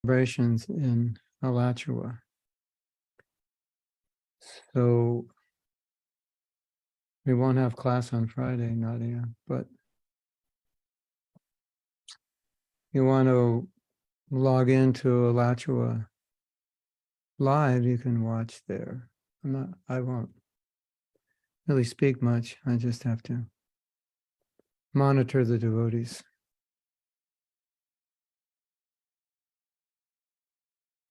celebrations in Alachua. So we won't have class on Friday, Nadia, but you want to log into Alachua live, you can watch there. I won't really speak much. I just have to monitor the devotees.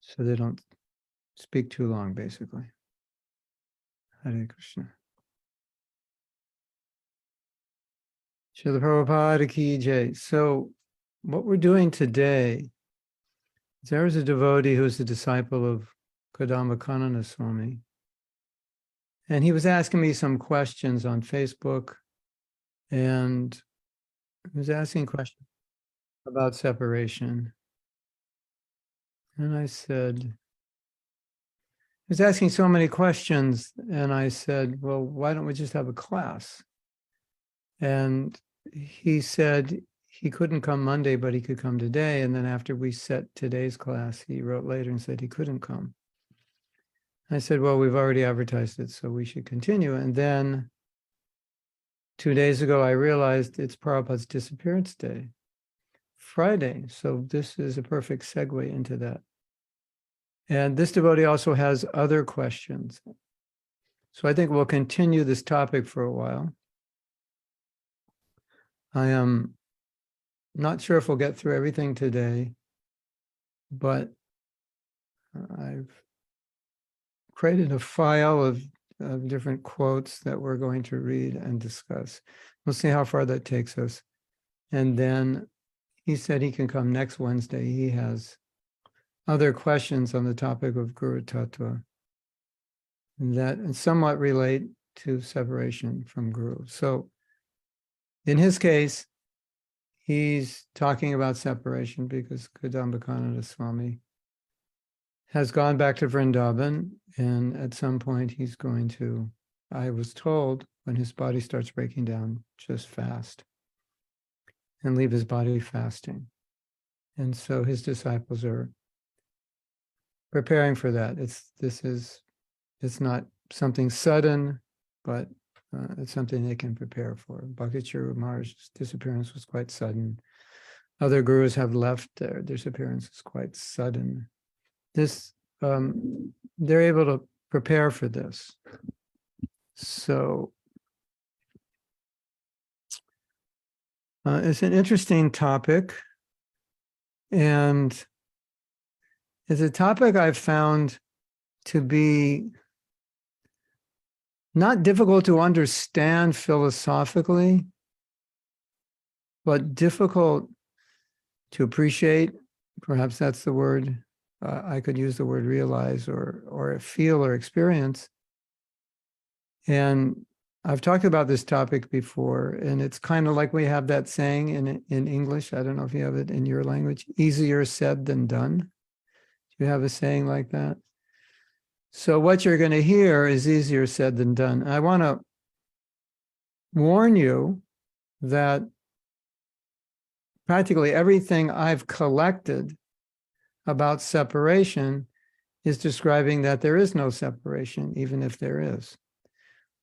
So they don't speak too long, basically. Hare Krishna. Srila Prabhupada ki jai. So what we're doing today is there is a devotee who's a disciple of Kadamba Kanana Swami. And he was asking me some questions on Facebook. And he was asking questions about separation. And I said, he was asking so many questions. And I said, well, why don't we just have a class? And he said he couldn't come Monday, but he could come today. And then after we set today's class, he wrote later and said he couldn't come. I said, well, we've already advertised it, so we should continue. And then 2 days ago, I realized it's Prabhupada's disappearance day, Friday. So this is a perfect segue into that. And this devotee also has other questions. So I think we'll continue this topic for a while. I am not sure if we'll get through everything today, but I've created a file of different quotes that we're going to read and discuss. We'll see how far that takes us. And then he said he can come next Wednesday. He has other questions on the topic of Guru Tattva that somewhat relate to separation from Guru. So in his case, he's talking about separation because Kadamba Swami has gone back to Vrindavan, and at some point he's going to, I was told, when his body starts breaking down, just fast and leave his body fasting. And so his disciples are preparing for that. It's not something sudden, but it's something they can prepare for. Bhakti Maharaj's disappearance was quite sudden. Other gurus have left, their disappearance is quite sudden. They're able to prepare for this. So it's an interesting topic, and it's a topic I've found to be not difficult to understand philosophically, but difficult to appreciate. Perhaps that's the word. I could use the word realize or feel or experience. And I've talked about this topic before, and it's kind of like we have that saying in English. I don't know if you have it in your language, easier said than done. Do you have a saying like that? So what you're going to hear is easier said than done. I want to warn you that practically everything I've collected about separation is describing that there is no separation, even if there is,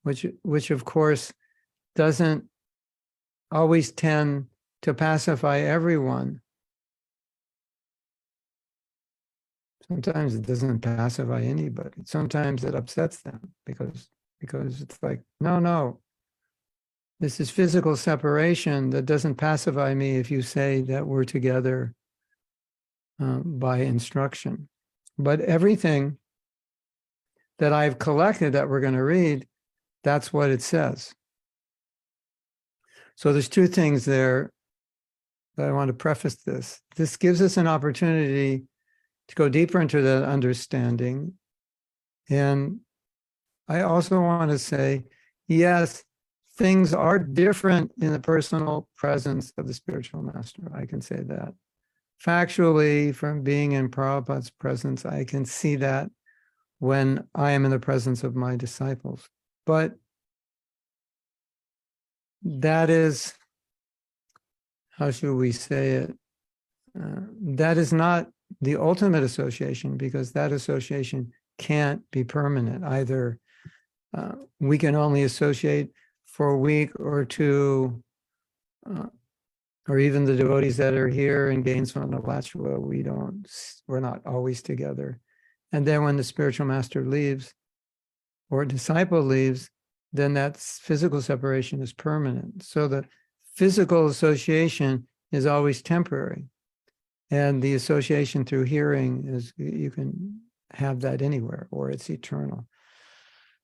which of course doesn't always tend to pacify everyone. Sometimes it doesn't pacify anybody. Sometimes it upsets them because it's like, no, this is physical separation that doesn't pacify me if you say that we're together by instruction. But everything that I've collected that we're going to read, that's what it says. So there's two things there that I want to preface this. This gives us an opportunity to go deeper into that understanding. And I also want to say, yes, things are different in the personal presence of the spiritual master. I can say that. Factually, from being in Prabhupada's presence, I can see that when I am in the presence of my disciples. But that is, how should we say it? That is not the ultimate association, because that association can't be permanent. Either we can only associate for a week or two, or even the devotees that are here in Gainesville and Alachua, we're not always together. And then when the spiritual master leaves or a disciple leaves, then that physical separation is permanent. So the physical association is always temporary. And the association through hearing is, you can have that anywhere, or it's eternal.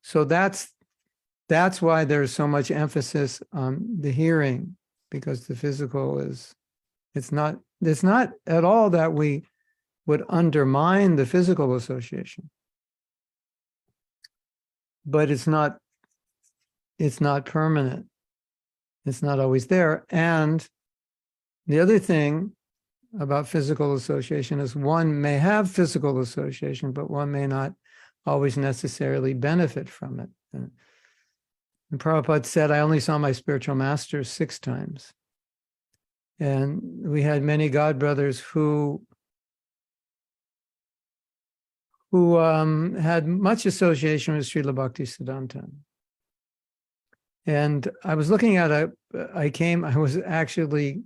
So that's why there's so much emphasis on the hearing, because the physical it's not at all that we would undermine the physical association. But it's not permanent. It's not always there. And the other thing about physical association is one may have physical association, but one may not always necessarily benefit from it. And Prabhupada said, I only saw my spiritual master 6 times. And we had many God brothers who had much association with Srila Bhaktisiddhanta. And I was looking at I was actually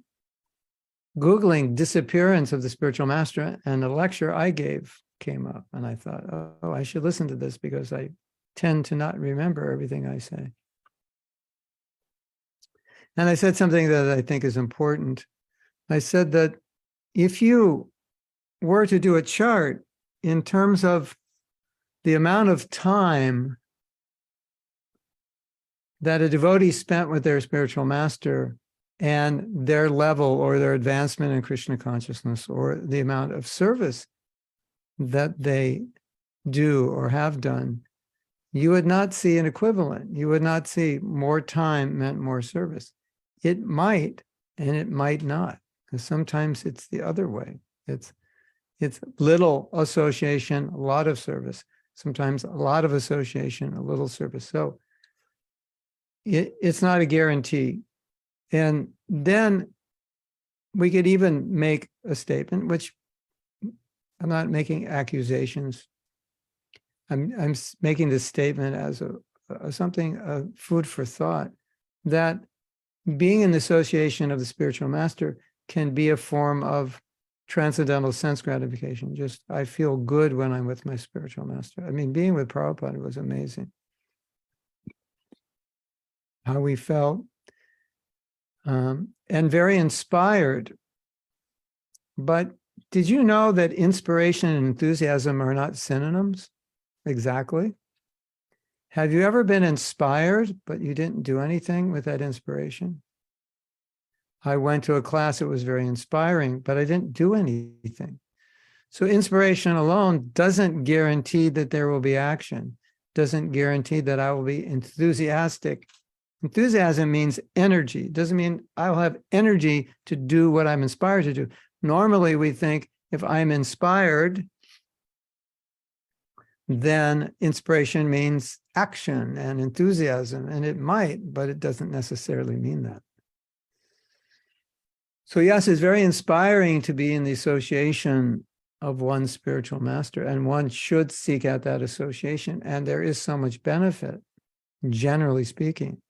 Googling disappearance of the spiritual master, and a lecture I gave came up, and I thought, oh, I should listen to this, because I tend to not remember everything I say. And I said something that I think is important. I said that if you were to do a chart in terms of the amount of time that a devotee spent with their spiritual master and their level or their advancement in Krishna consciousness, or the amount of service that they do or have done, you would not see an equivalent. You would not see more time meant more service. It might, and it might not, because sometimes it's the other way. It's little association, a lot of service. Sometimes a lot of association, a little service. So it's not a guarantee. And then we could even make a statement, which I'm not making accusations. I'm making this statement as something food for thought, that being in the association of the spiritual master can be a form of transcendental sense gratification. Just, I feel good when I'm with my spiritual master. I mean, being with Prabhupada was amazing. How we felt, and very inspired. But did you know that inspiration and enthusiasm are not synonyms? Exactly. Have you ever been inspired, but you didn't do anything with that inspiration? I went to a class that was very inspiring, but I didn't do anything. So inspiration alone doesn't guarantee that there will be action, doesn't guarantee that I will be enthusiastic. Enthusiasm means energy. It doesn't mean I'll have energy to do what I'm inspired to do. Normally, we think if I'm inspired, then inspiration means action and enthusiasm, and it might, but it doesn't necessarily mean that. So yes, it's very inspiring to be in the association of one's spiritual master, and one should seek out that association, and there is so much benefit, generally speaking.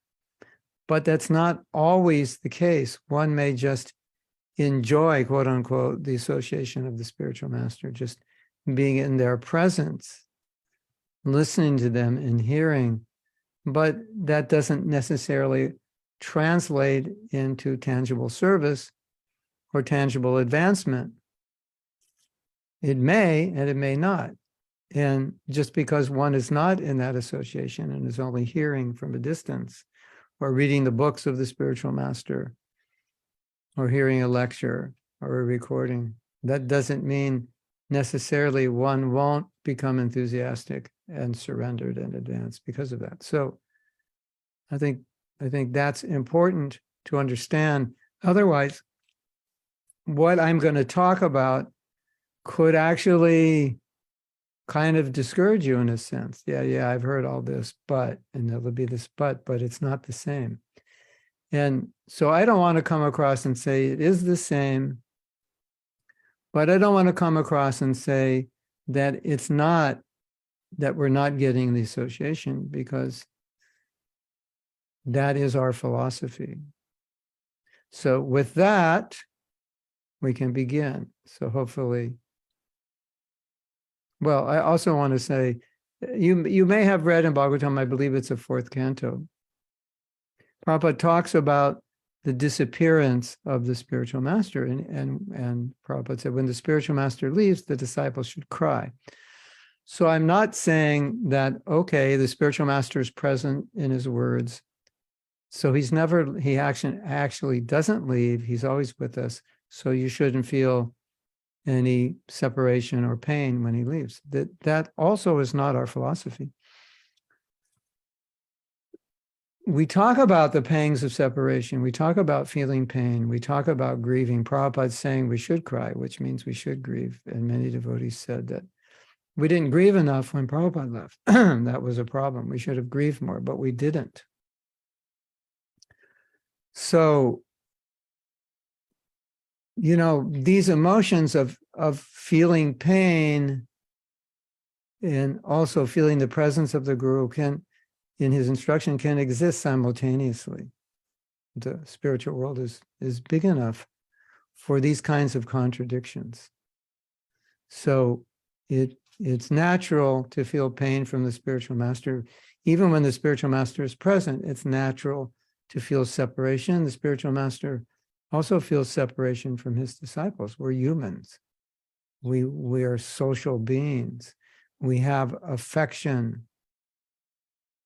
But that's not always the case. One may just enjoy, quote unquote, the association of the spiritual master, just being in their presence, listening to them and hearing, but that doesn't necessarily translate into tangible service or tangible advancement. It may, and it may not. And just because one is not in that association and is only hearing from a distance, or reading the books of the spiritual master, or hearing a lecture or a recording, that doesn't mean necessarily one won't become enthusiastic and surrendered and advanced because of that. So I think that's important to understand. Otherwise, what I'm going to talk about could actually kind of discourage you in a sense. Yeah, I've heard all this, but, and there'll be this but it's not the same. And so I don't want to come across and say it is the same, But I don't want to come across and say that it's not, that we're not getting the association, because that is our philosophy. So with that, we can begin. So hopefully, well, I also want to say, you may have read in Bhagavatam, I believe it's a 4th canto, Prabhupada talks about the disappearance of the spiritual master. And Prabhupada said, when the spiritual master leaves, the disciples should cry. So I'm not saying that, okay, the spiritual master is present in his words, so he actually doesn't leave, he's always with us, so you shouldn't feel any separation or pain when he leaves. That also is not our philosophy. We talk about the pangs of separation, we talk about feeling pain, we talk about grieving. Prabhupada's saying we should cry, which means we should grieve. And many devotees said that we didn't grieve enough when Prabhupada left. That was a problem. We should have grieved more, but we didn't. So, you know, these emotions of feeling pain and also feeling the presence of the Guru in his instruction, can exist simultaneously. The spiritual world is big enough for these kinds of contradictions. So it's natural to feel pain from the spiritual master. Even when the spiritual master is present, it's natural to feel separation. The spiritual master also feels separation from his disciples. We're humans. We are social beings. We have affection.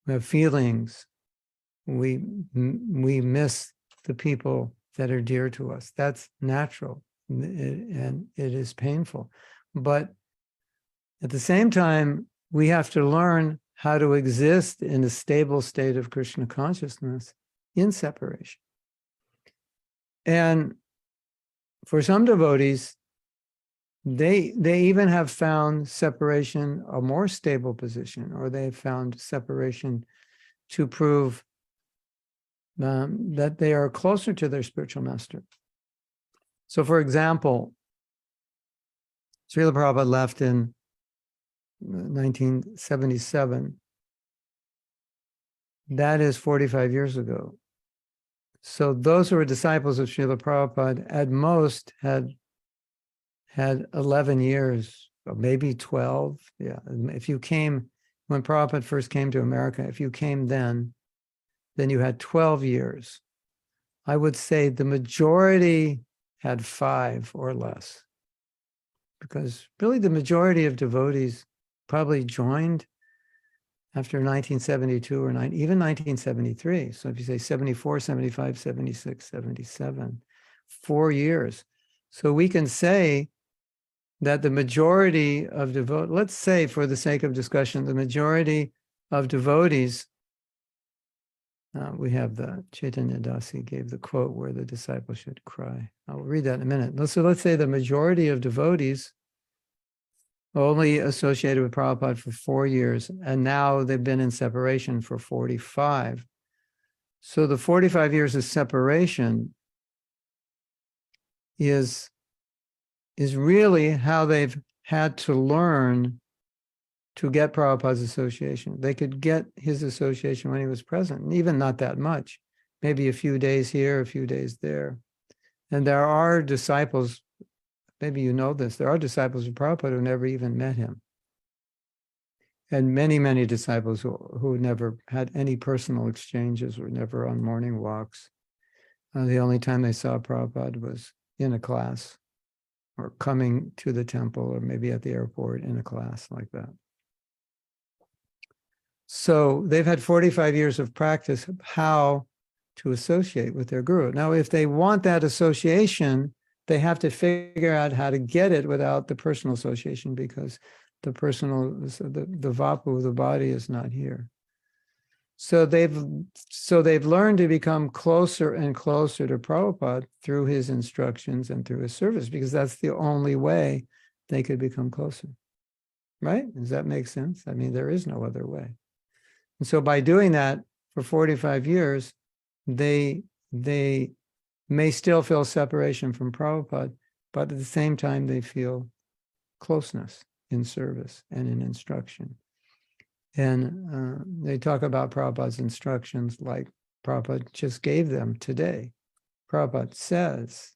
We have feelings. We miss the people that are dear to us. That's natural, and it is painful. But at the same time, we have to learn how to exist in a stable state of Krishna consciousness in separation. And for some devotees, they even have found separation a more stable position, or they've found separation to prove that they are closer to their spiritual master. So, for example, Srila Prabhupada left in 1977. That is 45 years ago. So those who were disciples of Srila Prabhupada at most had 11 years, or maybe 12. Yeah, if you came, when Prabhupada first came to America, if you came then you had 12 years. I would say the majority had 5 or less, because really the majority of devotees probably joined after 1972 or even 1973. So if you say 74, 75, 76, 77, 4 years. So we can say that the majority of devotees, let's say for the sake of discussion, the majority of devotees, we have the Chaitanya Dasi gave the quote where the disciple should cry. I'll read that in a minute. So let's say the majority of devotees only associated with Prabhupada for 4 years, and now they've been in separation for 45. So the 45 years of separation is really how they've had to learn to get Prabhupada's association. They could get his association when he was present, and even not that much, maybe a few days here, a few days there. And there are disciples, maybe you know this, there are disciples of Prabhupada who never even met him. And many, many disciples who never had any personal exchanges, were never on morning walks. The only time they saw Prabhupada was in a class, or coming to the temple, or maybe at the airport in a class like that. So they've had 45 years of practice of how to associate with their guru. Now, if they want that association, they have to figure out how to get it without the personal association, because the personal, the vapu, the body, is not here. So they've learned to become closer and closer to Prabhupada through his instructions and through his service, because that's the only way they could become closer. Right? Does that make sense? I mean, there is no other way. And so by doing that for 45 years, they may still feel separation from Prabhupada, but at the same time, they feel closeness in service and in instruction. And they talk about Prabhupada's instructions like Prabhupada just gave them today. Prabhupada says,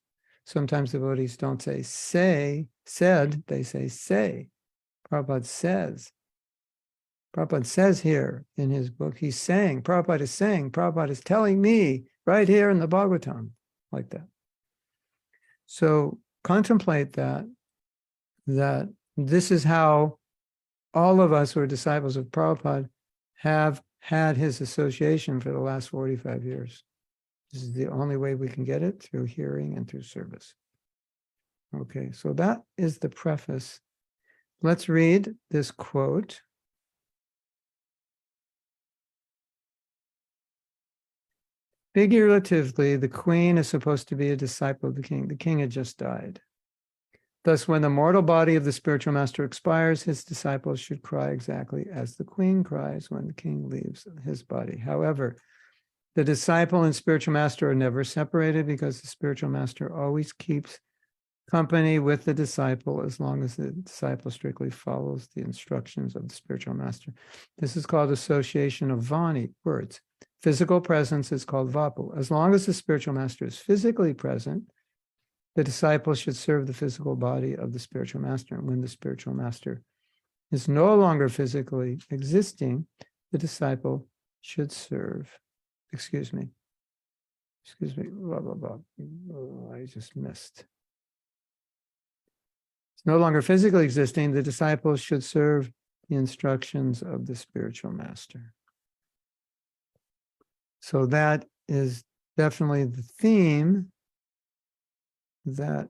sometimes the devotees don't say, said, they say. Prabhupada says. Prabhupada says here in his book, he's saying, Prabhupada is telling me right here in the Bhagavatam, like that. So contemplate that this is how all of us who are disciples of Prabhupada have had his association for the last 45 years. This is the only way we can get it, through hearing and through service. Okay, so that is the preface. Let's read this quote. Figuratively, the queen is supposed to be a disciple of the king. The king had just died. Thus, when the mortal body of the spiritual master expires, his disciples should cry exactly as the queen cries when the king leaves his body. However, the disciple and spiritual master are never separated, because the spiritual master always keeps company with the disciple as long as the disciple strictly follows the instructions of the spiritual master. This is called association of vani, words. Physical presence is called vapu. As long as the spiritual master is physically present, the disciple should serve the physical body of the spiritual master. And when the spiritual master is no longer physically existing, the disciple should serve. Excuse me, blah, blah, blah. Oh, I just missed. It's no longer physically existing, the disciple should serve the instructions of the spiritual master. So that is definitely the theme that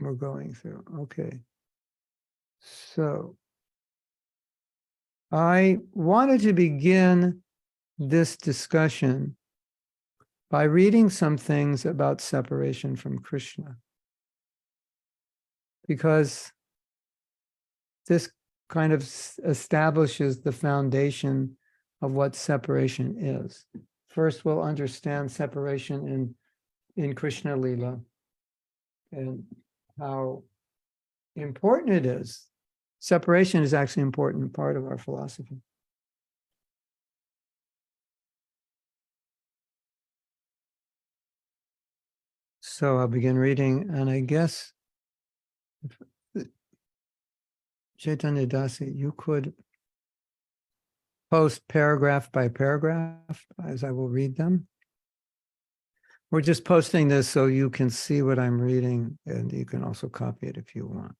we're going through. Okay. So I wanted to begin this discussion by reading some things about separation from Krishna, because this kind of establishes the foundation of what separation is. First, we'll understand separation in Krishna Lila and how important it is. Separation is actually an important part of our philosophy. So I'll begin reading, and I guess, Chaitanya Dasi, you could post paragraph by paragraph as I will read them. We're just posting this so you can see what I'm reading, and you can also copy it if you want.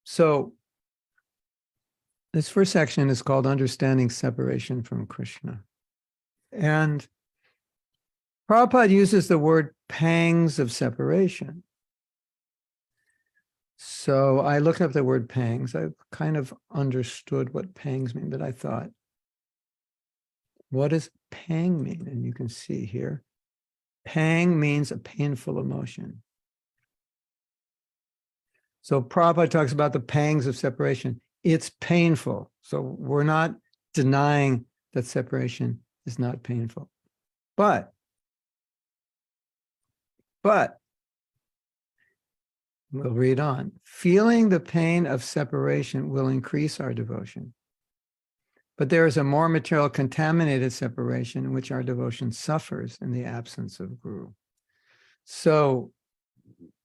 So this first section is called Understanding Separation from Krishna. And Prabhupada uses the word pangs of separation. So I looked up the word pangs. I kind of understood what pangs mean, but I thought, what does pang mean? And you can see here, pang means a painful emotion. So Prabhupada talks about the pangs of separation. It's painful. So we're not denying that separation is not painful. But we'll read on. Feeling the pain of separation will increase our devotion. But there is a more material contaminated separation in which our devotion suffers in the absence of Guru. So,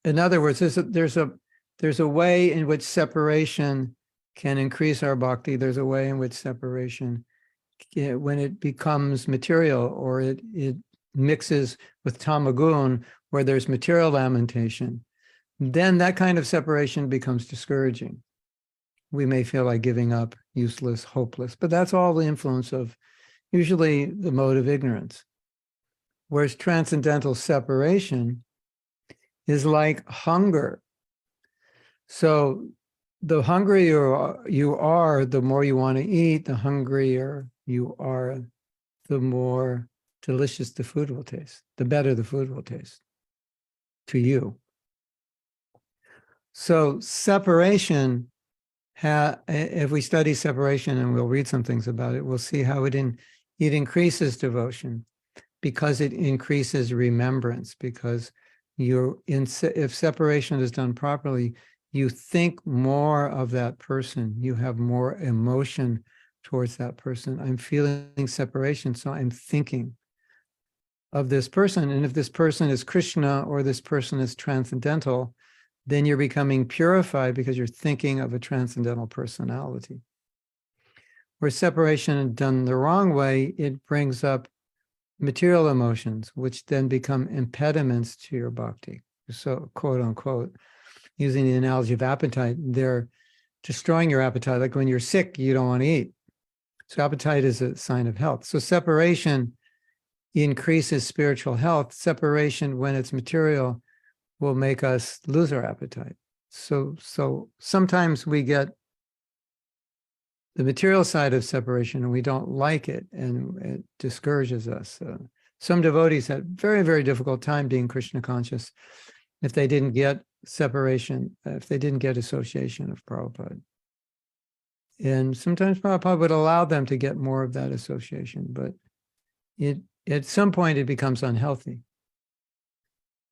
in other words, there's a way in which separation can increase our bhakti. There's a way in which separation, when it becomes material or it mixes with tamo, where there's material lamentation, then that kind of separation becomes discouraging. We may feel like giving up, useless, hopeless, but that's all the influence of usually the mode of ignorance. Whereas transcendental separation is like hunger. So the hungrier you are, the more you want to eat, the hungrier you are, the more delicious the food will taste, the better the food will taste to you. So separation, if we study separation, and we'll read some things about it, we'll see how it increases devotion, because it increases remembrance, because if separation is done properly, you think more of that person. You have more emotion towards that person. I'm feeling separation, so I'm thinking of this person. And if this person is Krishna or this person is transcendental, then you're becoming purified because you're thinking of a transcendental personality. Where separation done the wrong way, it brings up material emotions, which then become impediments to your bhakti. So, quote unquote, using the analogy of appetite, they're destroying your appetite. Like when you're sick, you don't want to eat. So appetite is a sign of health. So separation increases spiritual health. Separation, when it's material, will make us lose our appetite. So sometimes we get the material side of separation and we don't like it, and it discourages us. Some devotees had very, very difficult time being Krishna conscious if they didn't get separation, if they didn't get association of Prabhupada. And sometimes Prabhupada would allow them to get more of that association, but at some point it becomes unhealthy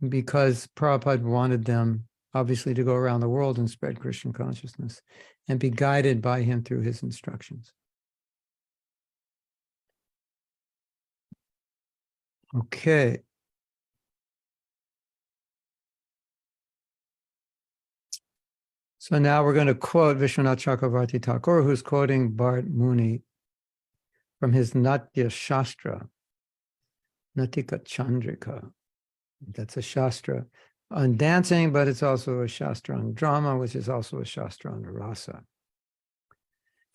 because Prabhupada wanted them obviously to go around the world and spread Krishna consciousness and be guided by him through his instructions. Okay. So now we're going to quote Vishwanath Chakravarti Thakur, who's quoting Bharat Muni from his Natya Shastra, Natika Chandrika. That's a Shastra on dancing, but it's also a Shastra on drama, which is also a Shastra on rasa.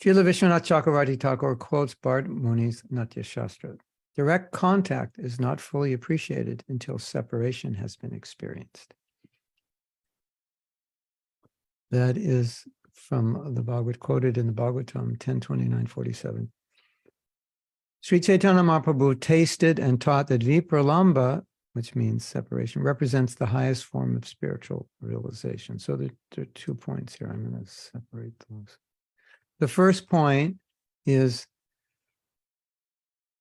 Srila Vishwanath Chakravarti Thakur quotes Bharat Muni's Natya Shastra. Direct contact is not fully appreciated until separation has been experienced. That is from the Bhagavad, quoted in the Bhagavatam 10:29-47. Sri Chaitanya Mahaprabhu tasted and taught that vipralamba, which means separation, represents the highest form of spiritual realization. So there are 2 points here. I'm going to separate those. The first point is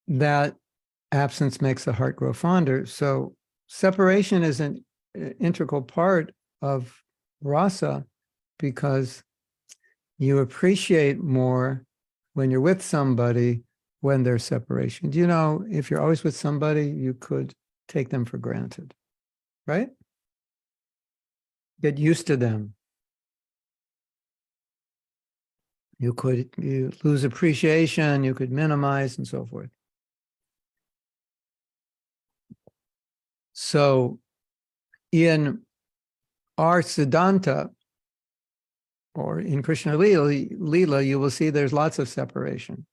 that absence makes the heart grow fonder. So separation is an integral part of rasa because you appreciate more when you're with somebody when there's separation. Do you know, if you're always with somebody, you could take them for granted, right? Get used to them. You lose appreciation, you could minimize and so forth. So in our Siddhanta, or in Krishna Leela, you will see there's lots of separation.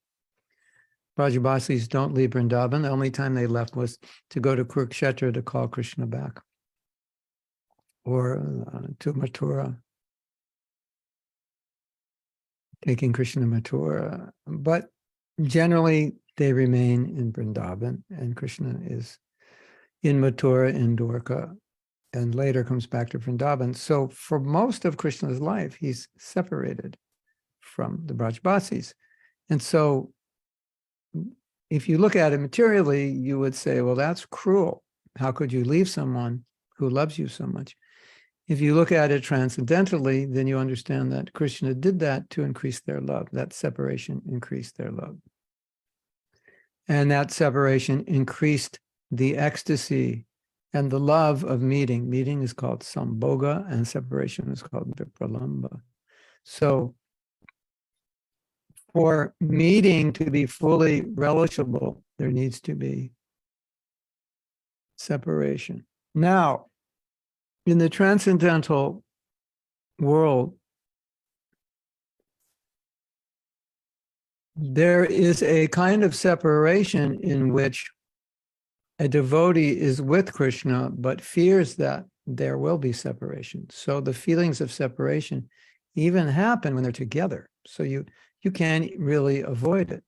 Brajabasis don't leave Vrindavan. The only time they left was to go to Kurukshetra to call Krishna back, or to Mathura, taking Krishna to Mathura. But generally, they remain in Vrindavan, and Krishna is in Mathura, in Dwarka, and later comes back to Vrindavan. So for most of Krishna's life, he's separated from the Brajbasis. And so if you look at it materially, you would say, well, that's cruel. How could you leave someone who loves you so much? If you look at it transcendentally, then you understand that Krishna did that to increase their love. That separation increased their love. And that separation increased the ecstasy and the love of meeting. Meeting is called sambhoga, and separation is called vipralamba. So for meeting to be fully relishable, there needs to be separation. Now, in the transcendental world, there is a kind of separation in which a devotee is with Krishna, but fears that there will be separation. So the feelings of separation even happen when they're together. So you can't really avoid it.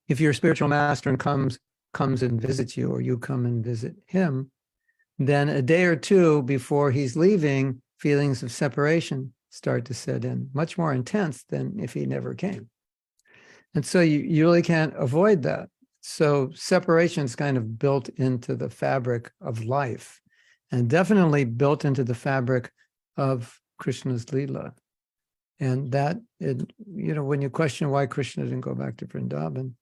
If your spiritual master comes and visits you, or you come and visit him, then a day or two before he's leaving, feelings of separation start to set in, much more intense than if he never came. And so you really can't avoid that. So separation is kind of built into the fabric of life, and definitely built into the fabric of Krishna's Leela. And that, when you question why Krishna didn't go back to Vrindavan,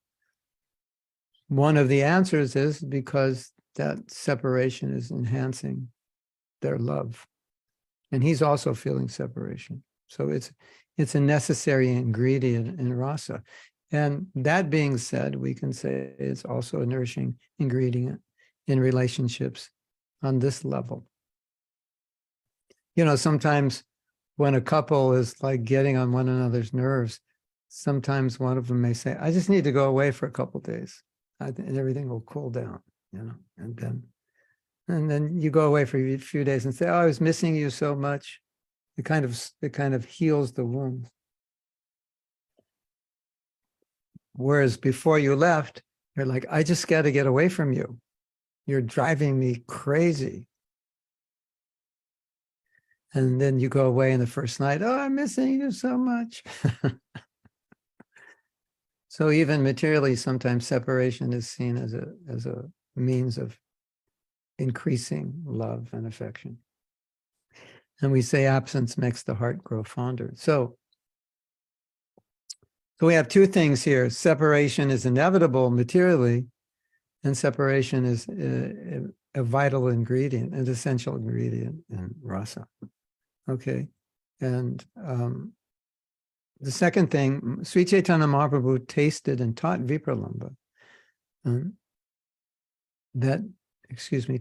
one of the answers is because that separation is enhancing their love. And he's also feeling separation. So it's a necessary ingredient in rasa. And that being said, we can say it's also a nourishing ingredient in relationships on this level. Sometimes when a couple is like getting on one another's nerves, sometimes one of them may say, I just need to go away for a couple of days, and everything will cool down, and then you go away for a few days and say, oh, I was missing you so much. It kind of heals the wound. Whereas before you left, you're like, I just got to get away from you. You're driving me crazy. And then you go away in the first night, oh, I'm missing you so much. So even materially, sometimes separation is seen as a means of increasing love and affection. And we say absence makes the heart grow fonder. So we have two things here. Separation is inevitable materially, and separation is a vital ingredient, an essential ingredient in rasa. Okay. And the second thing, Sri Chaitanya Mahaprabhu tasted and taught Vipralambha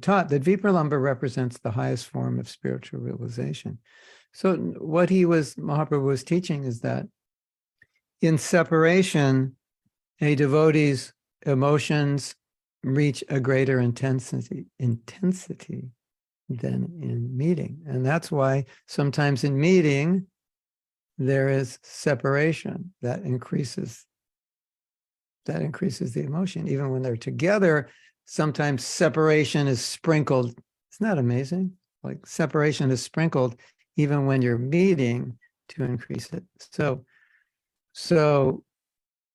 taught that Vipralambha represents the highest form of spiritual realization. So what Mahaprabhu was teaching is that in separation, a devotee's emotions reach a greater intensity than in meeting. And that's why sometimes in meeting, there is separation that increases the emotion. Even when they're together, sometimes separation is sprinkled. Isn't that amazing? Like separation is sprinkled even when you're meeting to increase it. So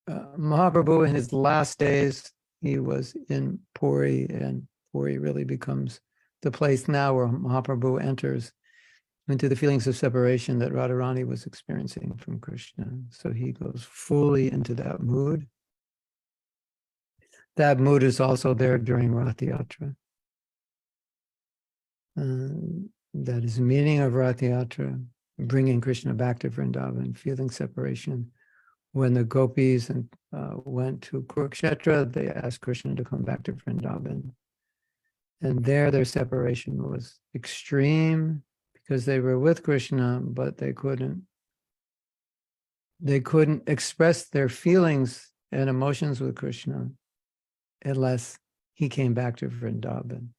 Mahaprabhu in his last days, he was in Puri, and Puri really becomes the place now where Mahaprabhu enters into the feelings of separation that Radharani was experiencing from Krishna. So he goes fully into that mood. That mood is also there during Rath Yatra. That is the meaning of Rath Yatra, bringing Krishna back to Vrindavan, feeling separation. When the gopis went to Kurukshetra, they asked Krishna to come back to Vrindavan. And there their separation was extreme because they were with Krishna, but they couldn't express their feelings and emotions with Krishna unless he came back to Vrindavan.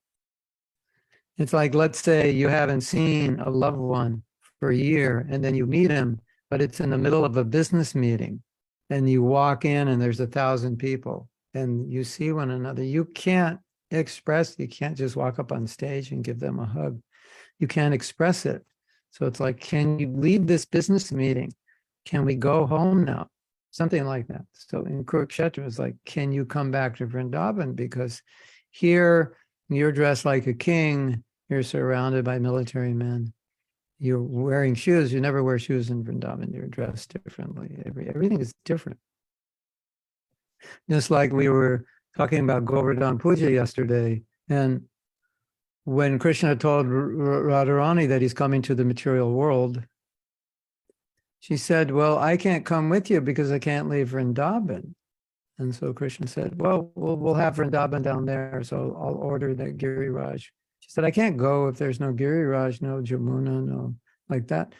It's like, let's say you haven't seen a loved one for a year and then you meet him, but it's in the middle of a business meeting and you walk in and there's 1,000 people and you see one another. You can't just walk up on stage and give them a hug. You can't express it. So it's like, can you leave this business meeting? Can we go home now? Something like that. So in Kurukshetra, it's like, can you come back to Vrindavan? Because here you're dressed like a king. You're surrounded by military men. You're wearing shoes. You never wear shoes in Vrindavan. You're dressed differently. Everything is different. Just like we were talking about Govardhan Puja yesterday. And when Krishna told Radharani that he's coming to the material world, she said, well, I can't come with you because I can't leave Vrindavan. And so Krishna said, well, we'll have Vrindavan down there, so I'll order that Giriraj. She said, I can't go if there's no Giriraj, no Jamuna, no like that.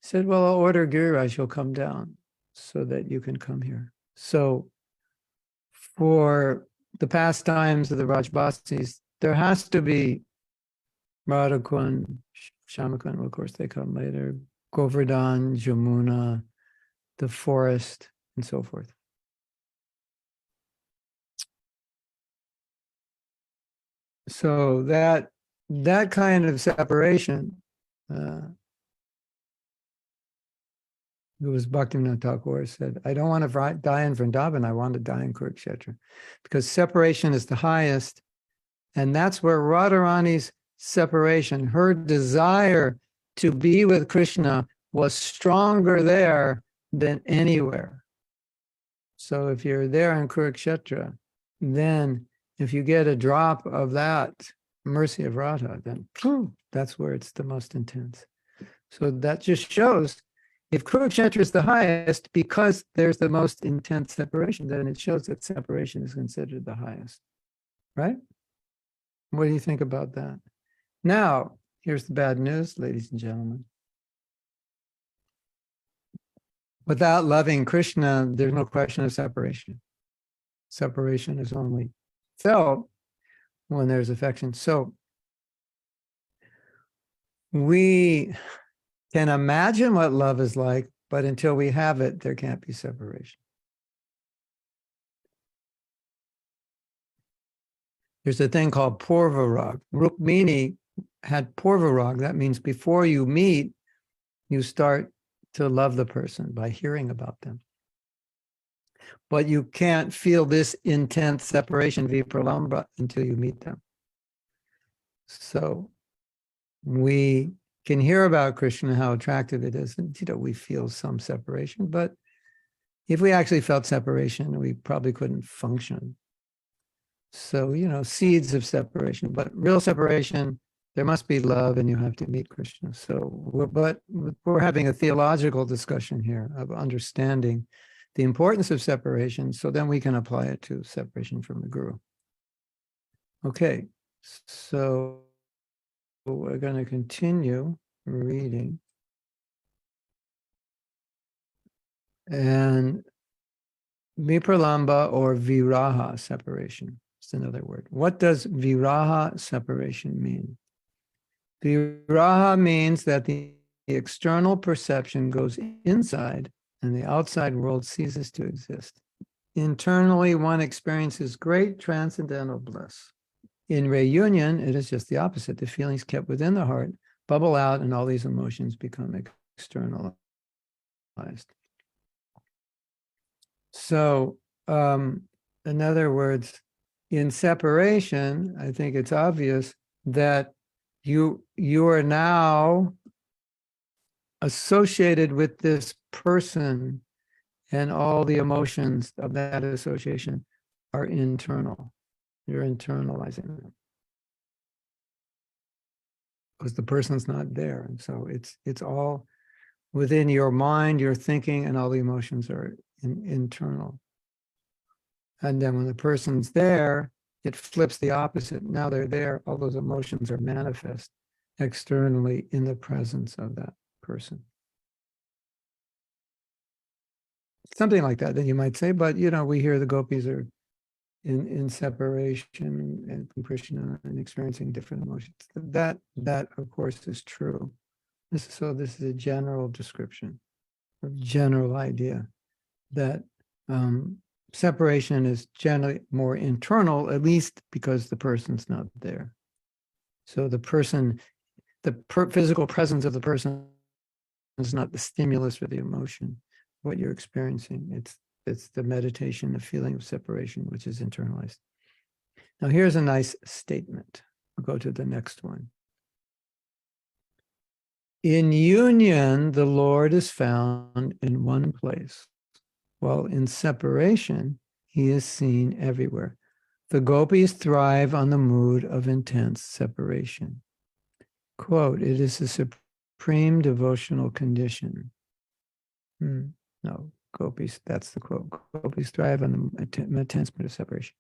He said, well, I'll order Giriraj, he'll come down so that you can come here. So for the pastimes of the Rajbasis, there has to be Radhakund, Shamakund, of course they come later, Govardhan, Jamuna, the forest, and so forth. So that kind of separation It was Bhaktivinoda Thakur said, I don't want to die in Vrindavan, I want to die in Kurukshetra. Because separation is the highest. And that's where Radharani's separation, her desire to be with Krishna was stronger there than anywhere. So if you're there in Kurukshetra, then if you get a drop of that mercy of Radha, then that's where it's the most intense. So that just shows if Kurukshetra is the highest because there's the most intense separation, then it shows that separation is considered the highest, right? What do you think about that? Now, here's the bad news, ladies and gentlemen. Without loving Krishna, there's no question of separation. Separation is only felt when there's affection. So we can imagine what love is like, but until we have it, there can't be separation. There's a thing called Purvarag. Rukmini had Purvarag. That means before you meet, you start to love the person by hearing about them. But you can't feel this intense separation vipralambha until you meet them. So we can hear about Krishna, how attractive it is, and we feel some separation, but if we actually felt separation, we probably couldn't function. So, seeds of separation, but real separation, there must be love and you have to meet Krishna. So, we're having a theological discussion here of understanding the importance of separation, so then we can apply it to separation from the Guru. Okay, so we're going to continue reading. And vipralambha or viraha separation. It's another word. What does viraha separation mean? Viraha means that the external perception goes inside and the outside world ceases to exist. Internally, one experiences great transcendental bliss. In reunion, it is just the opposite. The feelings kept within the heart bubble out and all these emotions become externalized. So, in other words, in separation, I think it's obvious that you are now associated with this person, and all the emotions of that association are internal. You're internalizing them because the person's not there, and so it's all within your mind, your thinking, and all the emotions are internal. And then when the person's there, it flips the opposite. Now they're there, all those emotions are manifest externally in the presence of that person. Something like that, then you might say, but we hear the gopis are in separation and from Krishna and experiencing different emotions. That of course is true. This is a general description, a general idea that separation is generally more internal, at least because the person's not there. So the physical presence of the person is not the stimulus for the emotion, what you're experiencing. It's the meditation, the feeling of separation, which is internalized. Now here's a nice statement. We'll go to the next one. In union, the Lord is found in one place, while in separation, he is seen everywhere. The gopis thrive on the mood of intense separation. Quote, it is a supreme devotional condition. No, gopis, that's the quote. Gopis thrive on the intense mood of separation.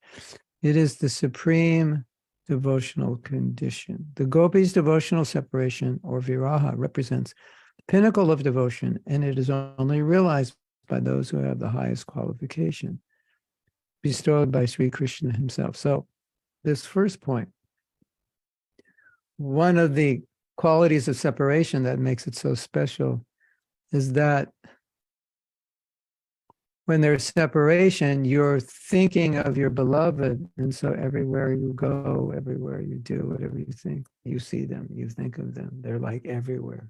It is the supreme devotional condition. The gopis' devotional separation, or viraha, represents the pinnacle of devotion, and it is only realized by those who have the highest qualification, bestowed by Sri Krishna himself. So this first point, one of the qualities of separation that makes it so special is that when there's separation, you're thinking of your beloved, and so everywhere you go, everywhere you do, whatever you think, you see them, you think of them. They're like everywhere.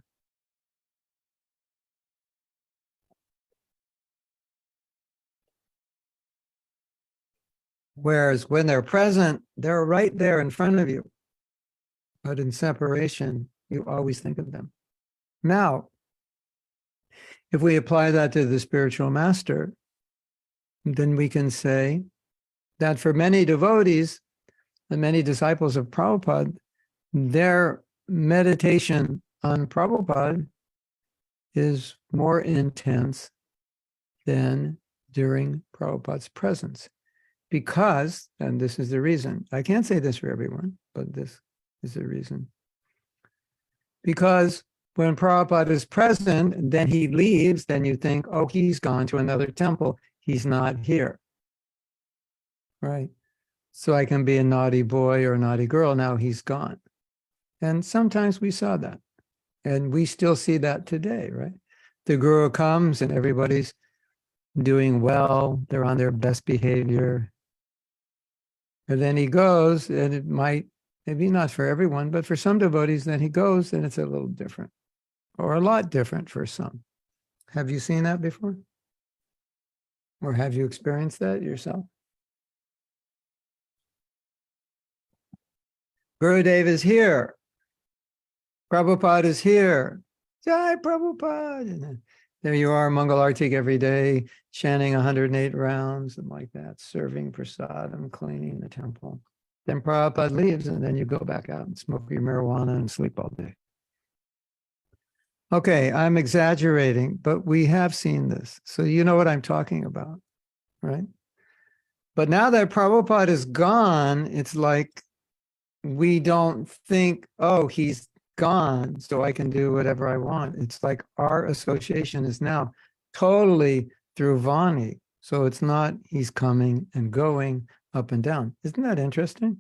Whereas when they're present, they're right there in front of you. But in separation, you always think of them. Now, if we apply that to the spiritual master, then we can say that for many devotees and many disciples of Prabhupada, their meditation on Prabhupada is more intense than during Prabhupada's presence. Because, and this is the reason, I can't say this for everyone, but this is the reason. Because when Prabhupada is present, and then he leaves, then you think, oh, he's gone to another temple. He's not here. Right? So I can be a naughty boy or a naughty girl. Now he's gone. And sometimes we saw that. And we still see that today, right? The guru comes and everybody's doing well. They're on their best behavior. And then he goes, and it might, maybe not for everyone, but for some devotees, then he goes and it's a little different, or a lot different for some. Have you seen that before? Or have you experienced that yourself? Gurudev is here. Prabhupada is here. Jai Prabhupada. And there you are, Mangal Artik every day, chanting 108 rounds and like that, serving prasadam, cleaning the temple. Then Prabhupada leaves and then you go back out and smoke your marijuana and sleep all day. Okay, I'm exaggerating, but we have seen this. So you know what I'm talking about, right? But now that Prabhupada is gone, it's like we don't think, oh, he's gone, so I can do whatever I want. It's like our association is now totally through Vani. So it's not he's coming and going up and down. Isn't that interesting?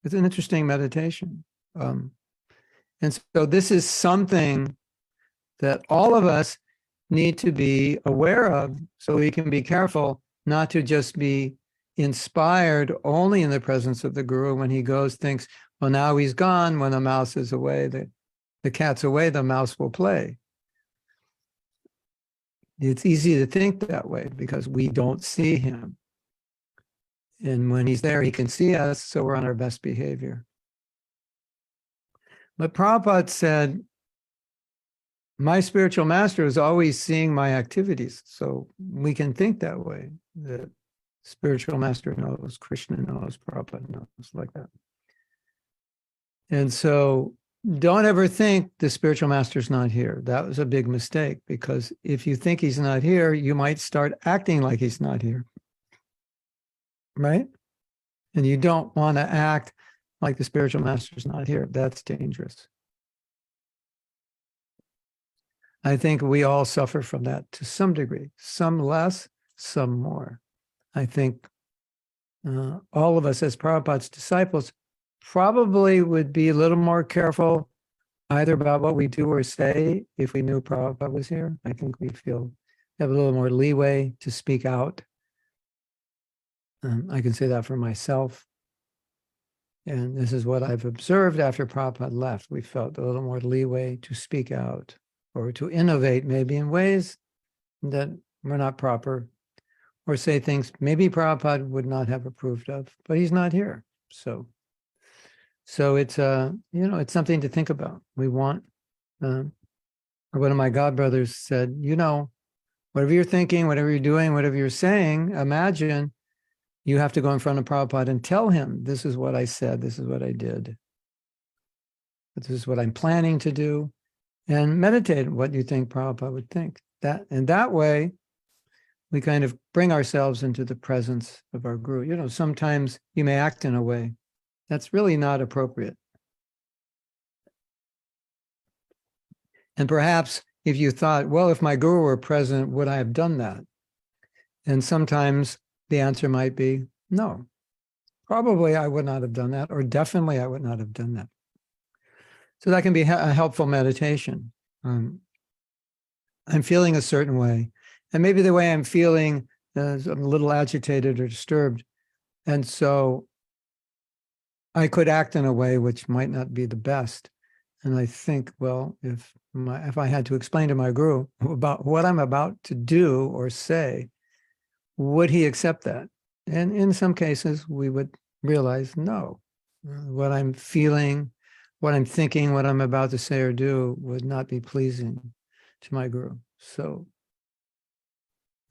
It's an interesting meditation. And so this is something that all of us need to be aware of so we can be careful not to just be inspired only in the presence of the guru. When he goes, thinks, well, now he's gone. When the mouse is away, the cat's away, the mouse will play. It's easy to think that way because we don't see him. And when he's there, he can see us, so we're on our best behavior. But Prabhupada said, my spiritual master is always seeing my activities. So we can think that way. The spiritual master knows, Krishna knows, Prabhupada knows, like that. And so don't ever think the spiritual master's not here. That was a big mistake, because if you think he's not here, you might start acting like he's not here. Right? And you don't want to act like the spiritual master's not here. That's dangerous. I think we all suffer from that to some degree, some less, some more. I think all of us as Prabhupada's disciples probably would be a little more careful either about what we do or say if we knew Prabhupada was here. I think we have a little more leeway to speak out. I can say that for myself. And this is what I've observed after Prabhupada left. We felt a little more leeway to speak out or to innovate maybe in ways that were not proper, or say things maybe Prabhupada would not have approved of, but he's not here. So it's it's something to think about. We want, one of my godbrothers said, whatever you're thinking, whatever you're doing, whatever you're saying, imagine you have to go in front of Prabhupada and tell him, this is what I said, this is what I did, this is what I'm planning to do, and meditate on what you think Prabhupada would think. That way, we kind of bring ourselves into the presence of our guru. Sometimes you may act in a way that's really not appropriate. And perhaps if you thought, well, if my guru were present, would I have done that? And sometimes the answer might be, no, probably I would not have done that, or definitely I would not have done that. So that can be a helpful meditation. I'm feeling a certain way, and maybe the way I'm feeling is I'm a little agitated or disturbed. And so I could act in a way which might not be the best. And I think, well, if I had to explain to my guru about what I'm about to do or say, would he accept that? And in some cases, we would realize, no, what I'm feeling, what I'm thinking, what I'm about to say or do would not be pleasing to my guru. So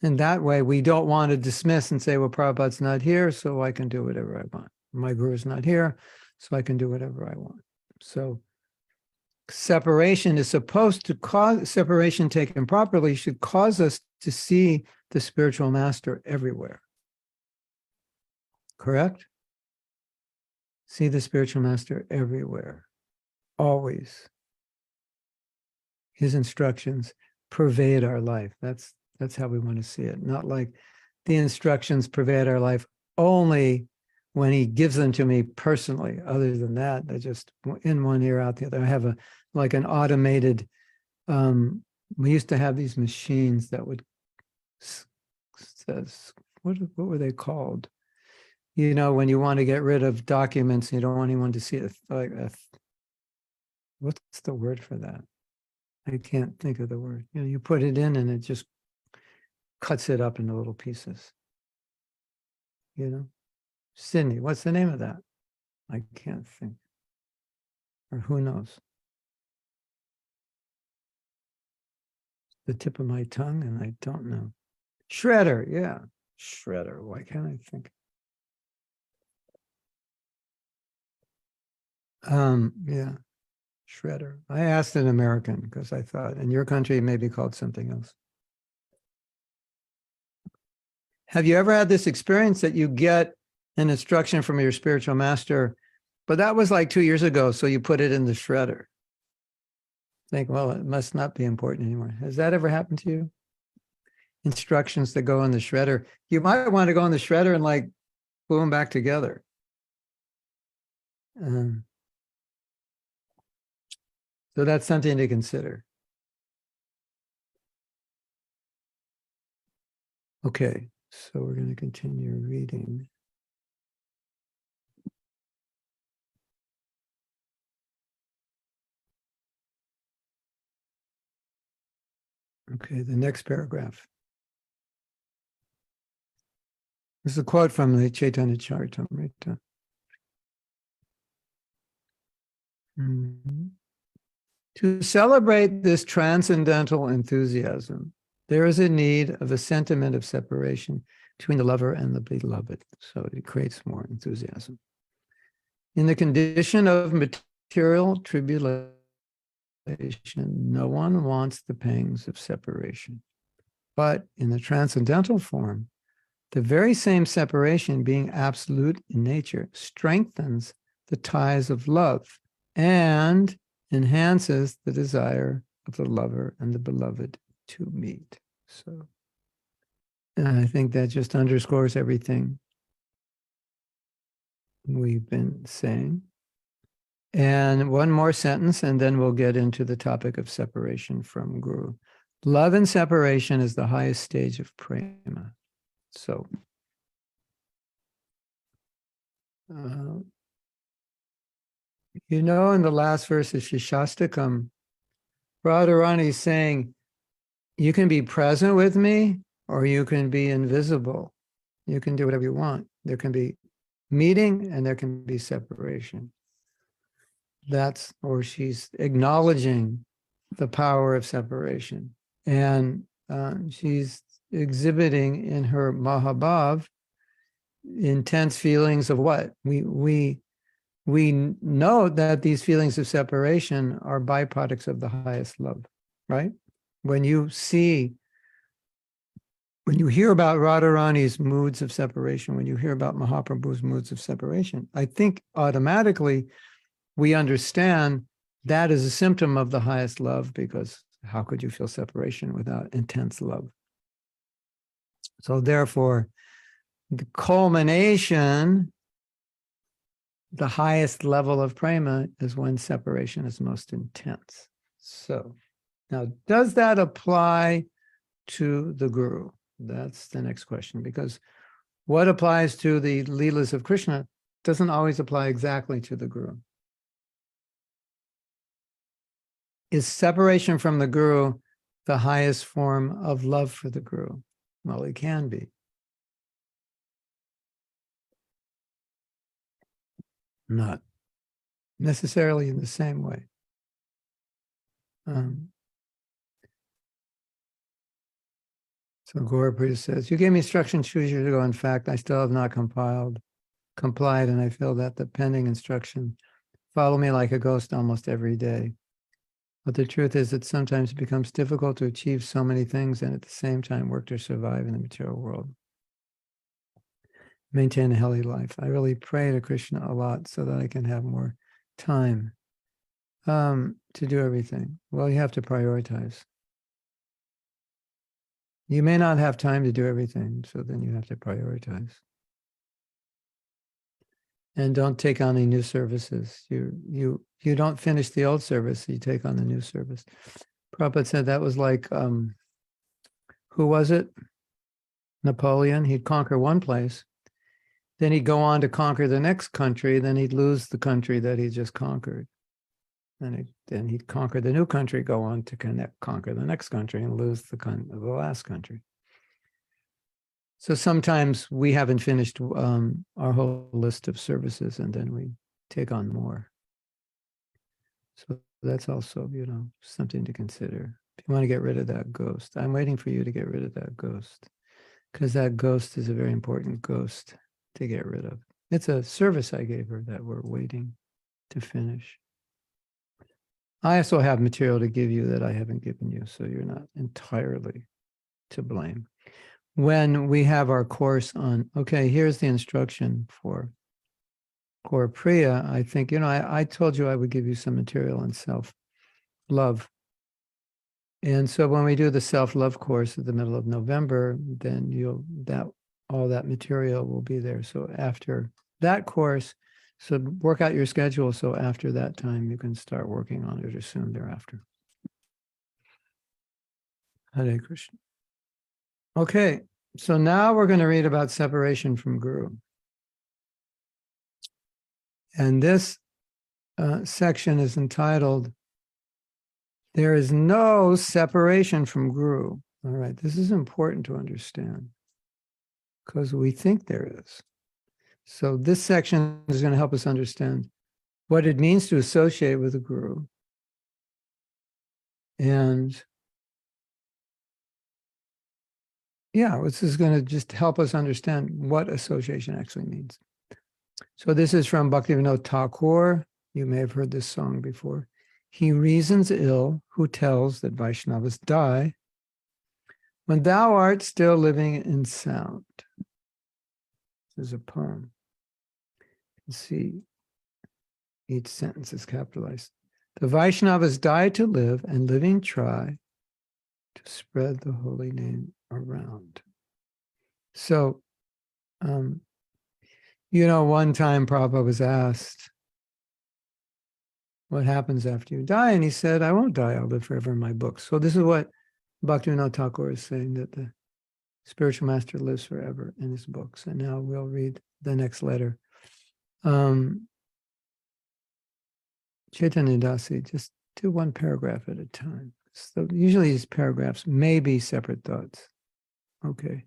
in that way, we don't want to dismiss and say, well, Prabhupada's not here, so I can do whatever I want. My guru's not here, so I can do whatever I want. So separation is supposed to cause, separation taken properly should cause us to see the spiritual master everywhere. Correct? See the spiritual master everywhere, always. His instructions pervade our life. That's how we want to see it. Not like the instructions pervade our life only when he gives them to me personally. Other than that, they're just in one ear, out the other. I have like an automated, we used to have these machines that would says, what were they called? You know, when you want to get rid of documents, you don't want anyone to see it. What's the word for that? I can't think of the word. You know, you put it in and it just cuts it up into little pieces. You know, Sydney, what's the name of that? I can't think. Or who knows? The tip of my tongue, and I don't know. Shredder, yeah. Shredder. Why can't I think? Yeah. Shredder. I asked an American because I thought in your country it may be called something else. Have you ever had this experience that you get an instruction from your spiritual master, but that was like 2 years ago, so you put it in the shredder? Think, well, it must not be important anymore. Has that ever happened to you? Instructions that go in the shredder. You might want to go in the shredder and like glue them back together. So that's something to consider. Okay, so we're going to continue reading. Okay, the next paragraph. This is a quote from the Chaitanya Charitamrita. To celebrate this transcendental enthusiasm, there is a need of a sentiment of separation between the lover and the beloved. So it creates more enthusiasm. In the condition of material tribulation, no one wants the pangs of separation. But in the transcendental form, the very same separation, being absolute in nature, strengthens the ties of love and enhances the desire of the lover and the beloved to meet. So, and I think that just underscores everything we've been saying. And one more sentence, and then we'll get into the topic of separation from Guru. Love and separation is the highest stage of prema. So, you know, in the last verse of Shishastakam, Radharani is saying, you can be present with me or you can be invisible. You can do whatever you want. There can be meeting and there can be separation. That's, or she's acknowledging the power of separation. And she's exhibiting in her Mahabhav intense feelings of what? We know that these feelings of separation are byproducts of the highest love, right? When you hear about Radharani's moods of separation, when you hear about Mahaprabhu's moods of separation, I think automatically we understand that is a symptom of the highest love, because how could you feel separation without intense love? So therefore, the culmination, the highest level of prema is when separation is most intense. So now, does that apply to the Guru? That's the next question, because what applies to the Leelas of Krishna doesn't always apply exactly to the Guru. Is separation from the Guru the highest form of love for the Guru? Well, it can be. not necessarily in the same way. So Gauraprita says, you gave me instructions 2 years ago. In fact, I still have not complied, and I feel that the pending instruction follow me like a ghost almost every day. But the truth is that sometimes it becomes difficult to achieve so many things and at the same time work to survive in the material world. Maintain a healthy life. I really pray to Krishna a lot so that I can have more time to do everything. Well, you have to prioritize. You may not have time to do everything, so then you have to prioritize. And don't take on any new services. You don't finish the old service, you take on the new service. Prabhupada said that was like, who was it? Napoleon. He'd conquer one place, then he'd go on to conquer the next country, then he'd lose the country that he just conquered. And then he'd conquer the new country, go on to conquer the next country and lose the last country. So sometimes we haven't finished our whole list of services and then we take on more. So that's also, something to consider. If you want to get rid of that ghost, I'm waiting for you to get rid of that ghost, because that ghost is a very important ghost to get rid of. It's a service I gave her that we're waiting to finish. I also have material to give you that I haven't given you, so you're not entirely to blame. When we have our course on, okay, here's the instruction for Priya, I think, I told you I would give you some material on self-love. And so when we do the self-love course at the middle of November, then all that material will be there. So after that course, so work out your schedule. So after that time, you can start working on it or soon thereafter. Hare Krishna. Okay, so now we're going to read about separation from Guru. And this section is entitled, There is no separation from Guru. All right, this is important to understand because we think there is. So this section is going to help us understand what it means to associate with a Guru. And yeah, this is going to just help us understand what association actually means. So this is from Bhaktivinoda Thakur. You may have heard this song before. He reasons ill who tells that Vaishnavas die when thou art still living in sound. This is a poem. You can see each sentence is capitalized. The Vaishnavas die to live, and living try to spread the holy name around. So, one time Prabhupada was asked, what happens after you die? And he said, I won't die, I'll live forever in my books. So this is what Bhaktivinoda Thakur is saying, that the spiritual master lives forever in his books. And now we'll read the next letter. Chaitanya Dasi, just do one paragraph at a time. So usually these paragraphs may be separate thoughts. Okay.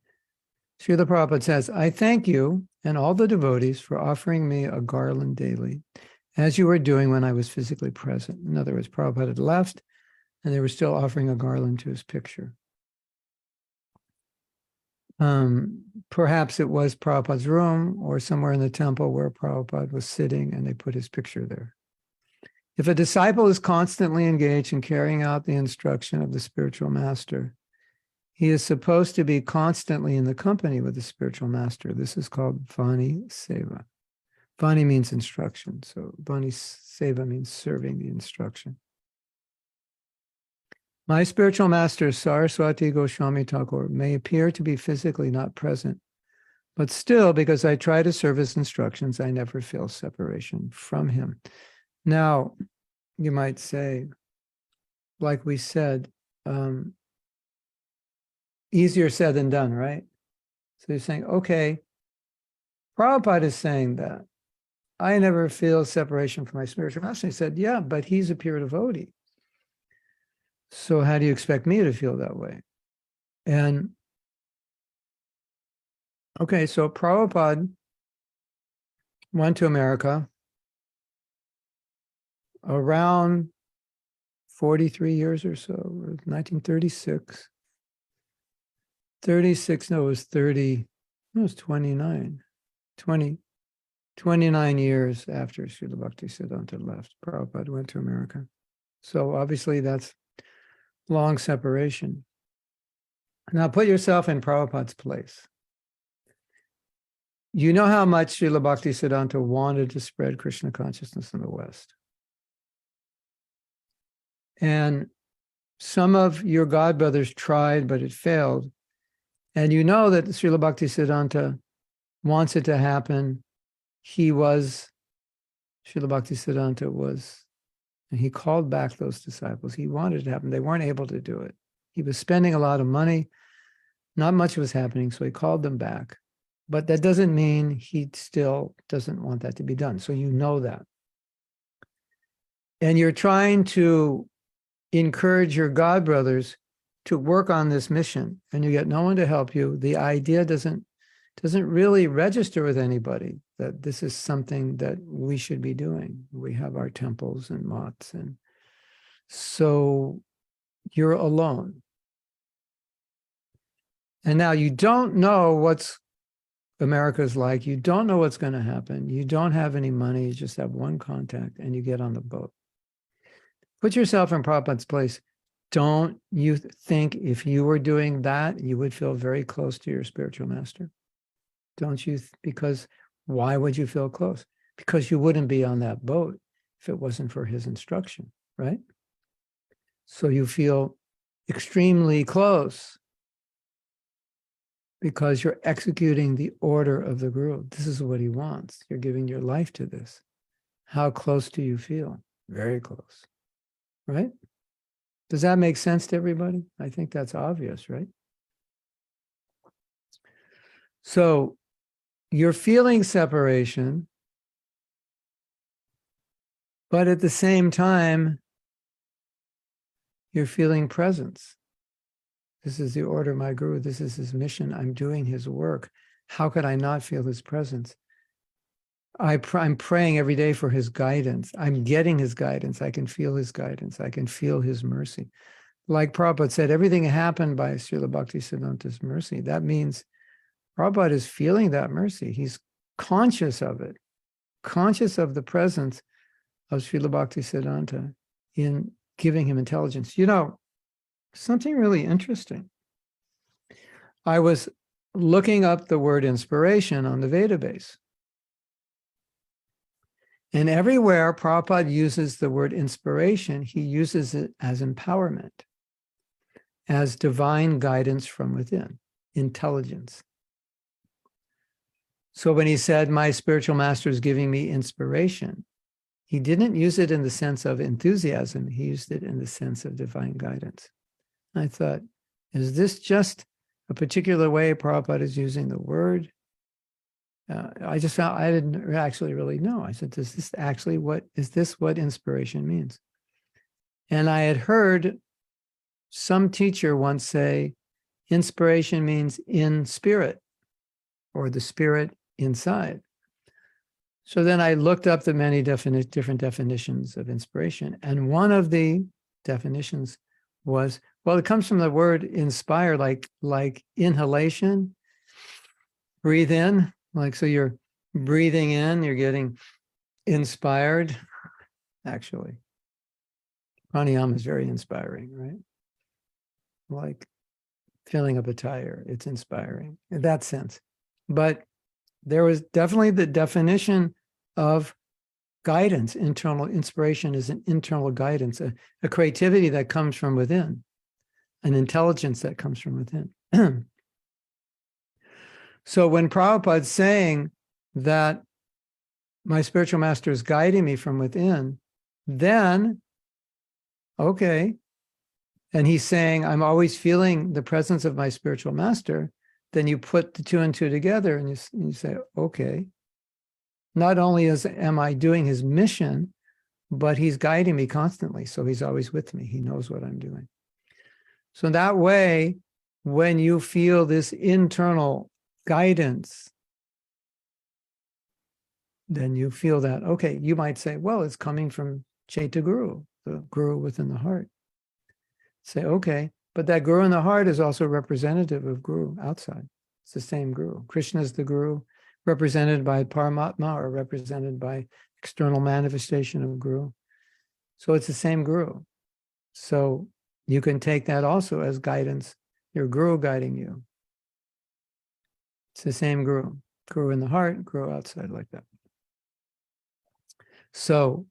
Srila Prabhupada says, I thank you and all the devotees for offering me a garland daily, as you were doing when I was physically present. In other words, Prabhupada had left, and they were still offering a garland to his picture. Perhaps it was Prabhupada's room or somewhere in the temple where Prabhupada was sitting, and they put his picture there. If a disciple is constantly engaged in carrying out the instruction of the spiritual master, he is supposed to be constantly in the company with the spiritual master. This is called Vani Seva. Vani means instruction. So Vani Seva means serving the instruction. My spiritual master, Saraswati Goswami Thakur, may appear to be physically not present, but still, because I try to serve his instructions, I never feel separation from him. Now, you might say, like we said, easier said than done, right? So you're saying, okay, Prabhupada is saying that I never feel separation from my spiritual master. He said, yeah, but he's a pure devotee. So how do you expect me to feel that way? And okay, so Prabhupada went to America around 43 years or so, 1936. 36, no, it was 30, no, it was 29. 29 years after Srila Bhaktisiddhanta left, Prabhupada went to America. So obviously that's long separation. Now put yourself in Prabhupada's place. You know how much Srila Bhaktisiddhanta wanted to spread Krishna consciousness in the West. And some of your godbrothers tried, but it failed. And you know that Srila Bhaktisiddhanta wants it to happen. Srila Bhaktisiddhanta was, and he called back those disciples. He wanted it to happen. They weren't able to do it. He was spending a lot of money. Not much was happening, so he called them back. But that doesn't mean he still doesn't want that to be done. So you know that. And you're trying to encourage your godbrothers to work on this mission, and you get no one to help you. The idea doesn't really register with anybody that this is something that we should be doing. We have our temples and mats, and so you're alone. And now you don't know what's America's like. You don't know what's going to happen. You don't have any money. You just have one contact, and you get on the boat. Put yourself in Prabhupada's place. Don't you think if you were doing that, you would feel very close to your spiritual master? Don't you? Because why would you feel close? Because you wouldn't be on that boat if it wasn't for his instruction, right? So you feel extremely close because you're executing the order of the Guru. This is what he wants. You're giving your life to this. How close do you feel? Very close, right? Does that make sense to everybody? I think that's obvious, right? So you're feeling separation, but at the same time, you're feeling presence. This is the order of my Guru. This is his mission. I'm doing his work. How could I not feel his presence? I'm praying every day for his guidance. I'm getting his guidance. I can feel his guidance. I can feel his mercy. Like Prabhupada said, everything happened by Srila Bhaktisiddhanta's mercy. That means Prabhupada is feeling that mercy. He's conscious of it, conscious of the presence of Srila Bhaktisiddhanta in giving him intelligence. You know, something really interesting. I was looking up the word inspiration on the Veda base. And everywhere Prabhupada uses the word inspiration, he uses it as empowerment, as divine guidance from within, intelligence. So when he said, my spiritual master is giving me inspiration, he didn't use it in the sense of enthusiasm. He used it in the sense of divine guidance. I thought, is this just a particular way Prabhupada is using the word? I just found I didn't actually really know. I said, is this what inspiration means? And I had heard some teacher once say, inspiration means in spirit, or the spirit inside. So then I looked up the many different definitions of inspiration. And one of the definitions was, well, it comes from the word inspire, like inhalation, breathe in. Like, so you're breathing in, you're getting inspired. Actually, pranayama is very inspiring, right? Like filling up a tire, it's inspiring in that sense. But there was definitely the definition of guidance. Internal inspiration is an internal guidance, a creativity that comes from within, an intelligence that comes from within. So when Prabhupada's saying that my spiritual master is guiding me from within, then, okay, and he's saying, I'm always feeling the presence of my spiritual master, then you put the two and two together and you say, okay, not only am I doing his mission, but he's guiding me constantly. So he's always with me. He knows what I'm doing. So that way, when you feel this internal guidance, then you feel that, okay, you might say, well, it's coming from Chaita Guru, the Guru within the heart. Say, okay, but that Guru in the heart is also representative of Guru outside. It's the same Guru. Krishna is the Guru represented by Paramatma or represented by external manifestation of Guru. So it's the same Guru. So you can take that also as guidance, your Guru guiding you. It's the same Guru. Guru in the heart, Guru outside, like that. So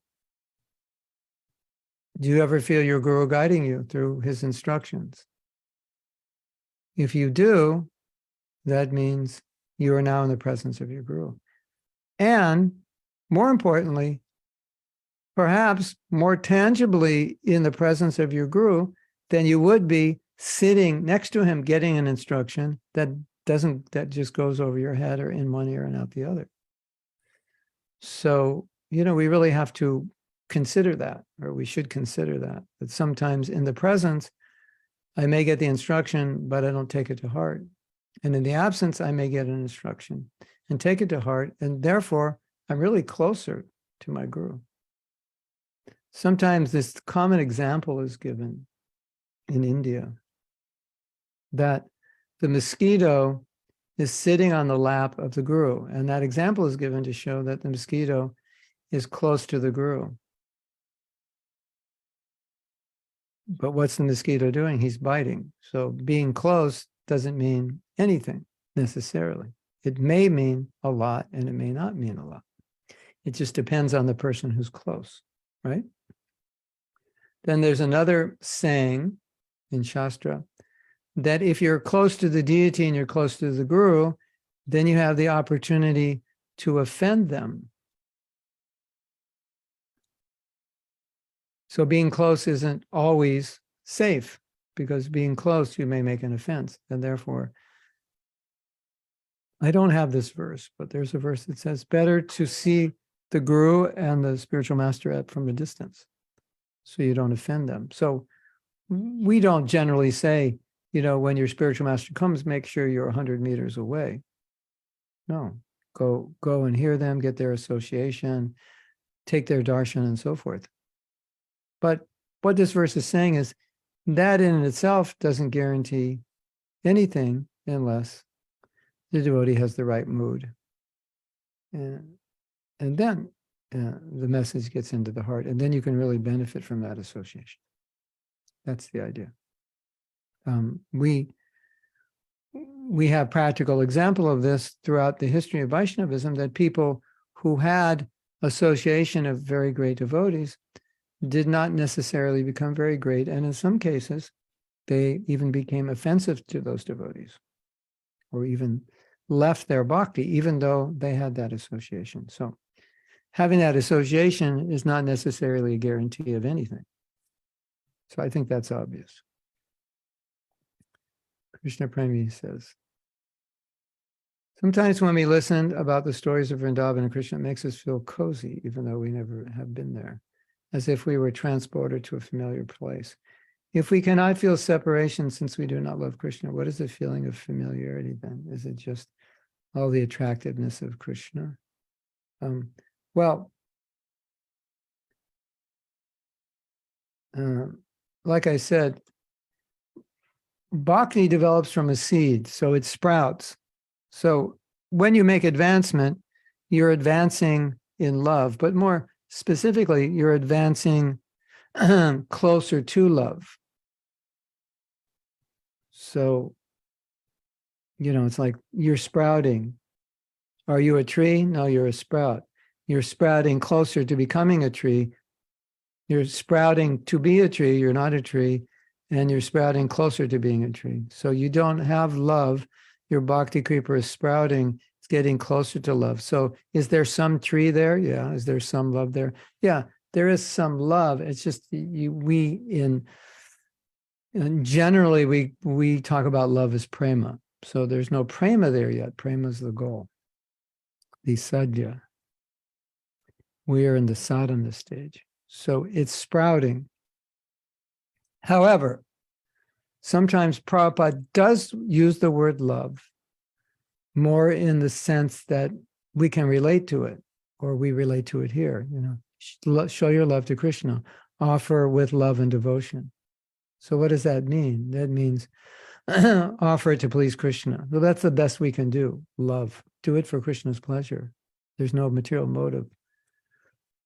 do you ever feel your Guru guiding you through his instructions? If you do, that means you are now in the presence of your Guru. And more importantly, perhaps more tangibly in the presence of your Guru than you would be sitting next to him getting an instruction that just goes over your head or in one ear and out the other. So, we really have to consider that, or we should consider that sometimes in the presence, I may get the instruction, but I don't take it to heart. And in the absence, I may get an instruction and take it to heart. And therefore, I'm really closer to my Guru. Sometimes this common example is given in India that the mosquito is sitting on the lap of the Guru. And that example is given to show that the mosquito is close to the Guru. But what's the mosquito doing? He's biting. So being close doesn't mean anything necessarily. It may mean a lot and it may not mean a lot. It just depends on the person who's close, right? Then there's another saying in Shastra that if you're close to the deity and you're close to the Guru, then you have the opportunity to offend them. So being close isn't always safe, because being close, you may make an offense. And therefore, I don't have this verse, but there's a verse that says, better to see the Guru and the spiritual master from a distance, so you don't offend them. So we don't generally say, when your spiritual master comes, make sure you're 100 meters away. No, go and hear them, get their association, take their darshan and so forth. But what this verse is saying is that in itself doesn't guarantee anything unless the devotee has the right mood. And then the message gets into the heart, and then you can really benefit from that association. That's the idea. We have practical example of this throughout the history of Vaishnavism, that people who had association of very great devotees did not necessarily become very great. And in some cases, they even became offensive to those devotees, or even left their bhakti, even though they had that association. So having that association is not necessarily a guarantee of anything. So I think that's obvious. Krishna Premi says, sometimes when we listen about the stories of Vrindavan and Krishna, it makes us feel cozy, even though we never have been there, as if we were transported to a familiar place. If we cannot feel separation since we do not love Krishna, what is the feeling of familiarity then? Is it just all the attractiveness of Krishna? Like I said, bhakti develops from a seed, so it sprouts. So when you make advancement, you're advancing in love, but more specifically, you're advancing closer to love. So, it's like you're sprouting. Are you a tree? No, you're a sprout. You're sprouting closer to becoming a tree. You're sprouting to be a tree. You're not a tree. And you're sprouting closer to being a tree. So you don't have love. Your bhakti creeper is sprouting. It's getting closer to love. So is there some tree there? Yeah. Is there some love there? Yeah, there is some love. It's just and generally we talk about love as prema. So there's no prema there yet. Prema is the goal. The sadhya. We are in the sadhana stage. So it's sprouting. However, sometimes Prabhupada does use the word love more in the sense that we can relate to it, or we relate to it here. show your love to Krishna. Offer with love and devotion. So what does that mean? That means offer it to please Krishna. Well, that's the best we can do. Love. Do it for Krishna's pleasure. There's no material motive.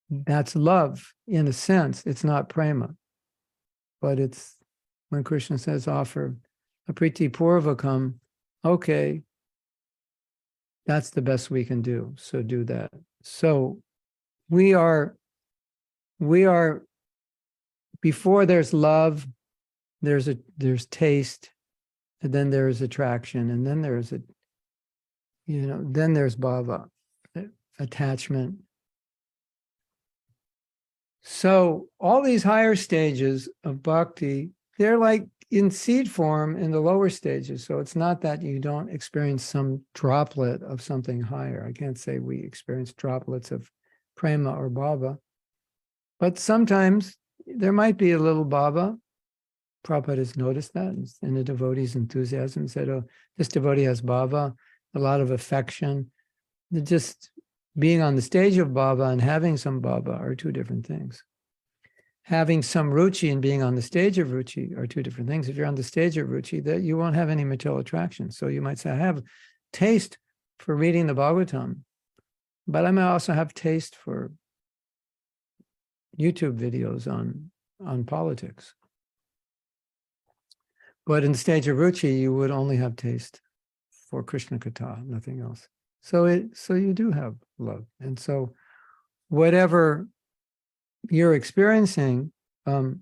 That's love in a sense. It's not prema. But it's when Krishna says offer apriti purvakam, okay, that's the best we can do. So do that. So we are, before there's love, there's taste, and then there's attraction, and then there's then there's bhava, attachment. So all these higher stages of bhakti, they're like in seed form in the lower stages. So it's not that you don't experience some droplet of something higher. I can't say we experience droplets of prema or bhava, but sometimes there might be a little bhava. Prabhupada has noticed that in the devotee's enthusiasm, said, oh, this devotee has bhava, a lot of affection. Just being on the stage of bhava and having some bhava are two different things. Having some ruchi and being on the stage of ruchi are two different things. If you're on the stage of ruchi, that you won't have any material attraction. So you might say, I have taste for reading the Bhagavatam, but I may also have taste for YouTube videos on politics. But in the stage of ruchi, you would only have taste for Krishna Katha, nothing else. So you do have love. And so whatever you're experiencing, the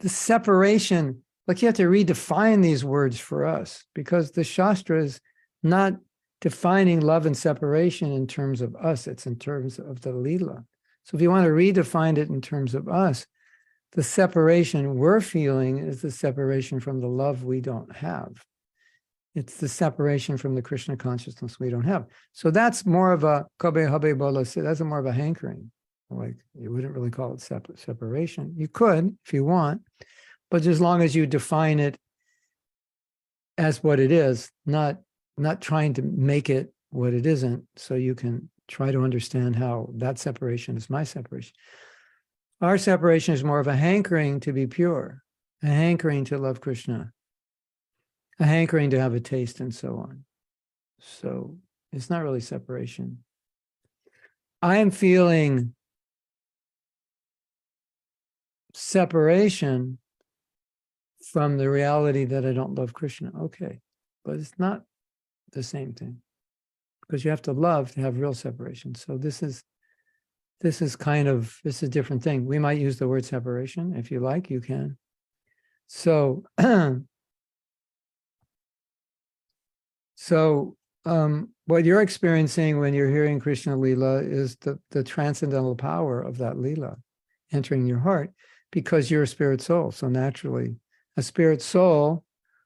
separation, like you have to redefine these words for us, because the Shastra is not defining love and separation in terms of us, it's in terms of the Leela. So if you want to redefine it in terms of us, the separation we're feeling is the separation from the love we don't have. It's the separation from the Krishna consciousness we don't have. So that's more of a kabe habe bola, that's more of a hankering. Like you wouldn't really call it separation. You could if you want, but as long as you define it as what it is, not trying to make it what it isn't, so you can try to understand how that separation is my separation. Our separation is more of a hankering to be pure, a hankering to love Krishna, a hankering to have a taste, and so on. So it's not really separation. I am feeling separation from the reality that I don't love Krishna. Okay, but it's not the same thing, because you have to love to have real separation. So this is a different thing. We might use the word separation. If you like, you can. So, what you're experiencing when you're hearing Krishna Lila is the transcendental power of that Lila entering your heart, because you're a spirit soul. So naturally, a spirit soul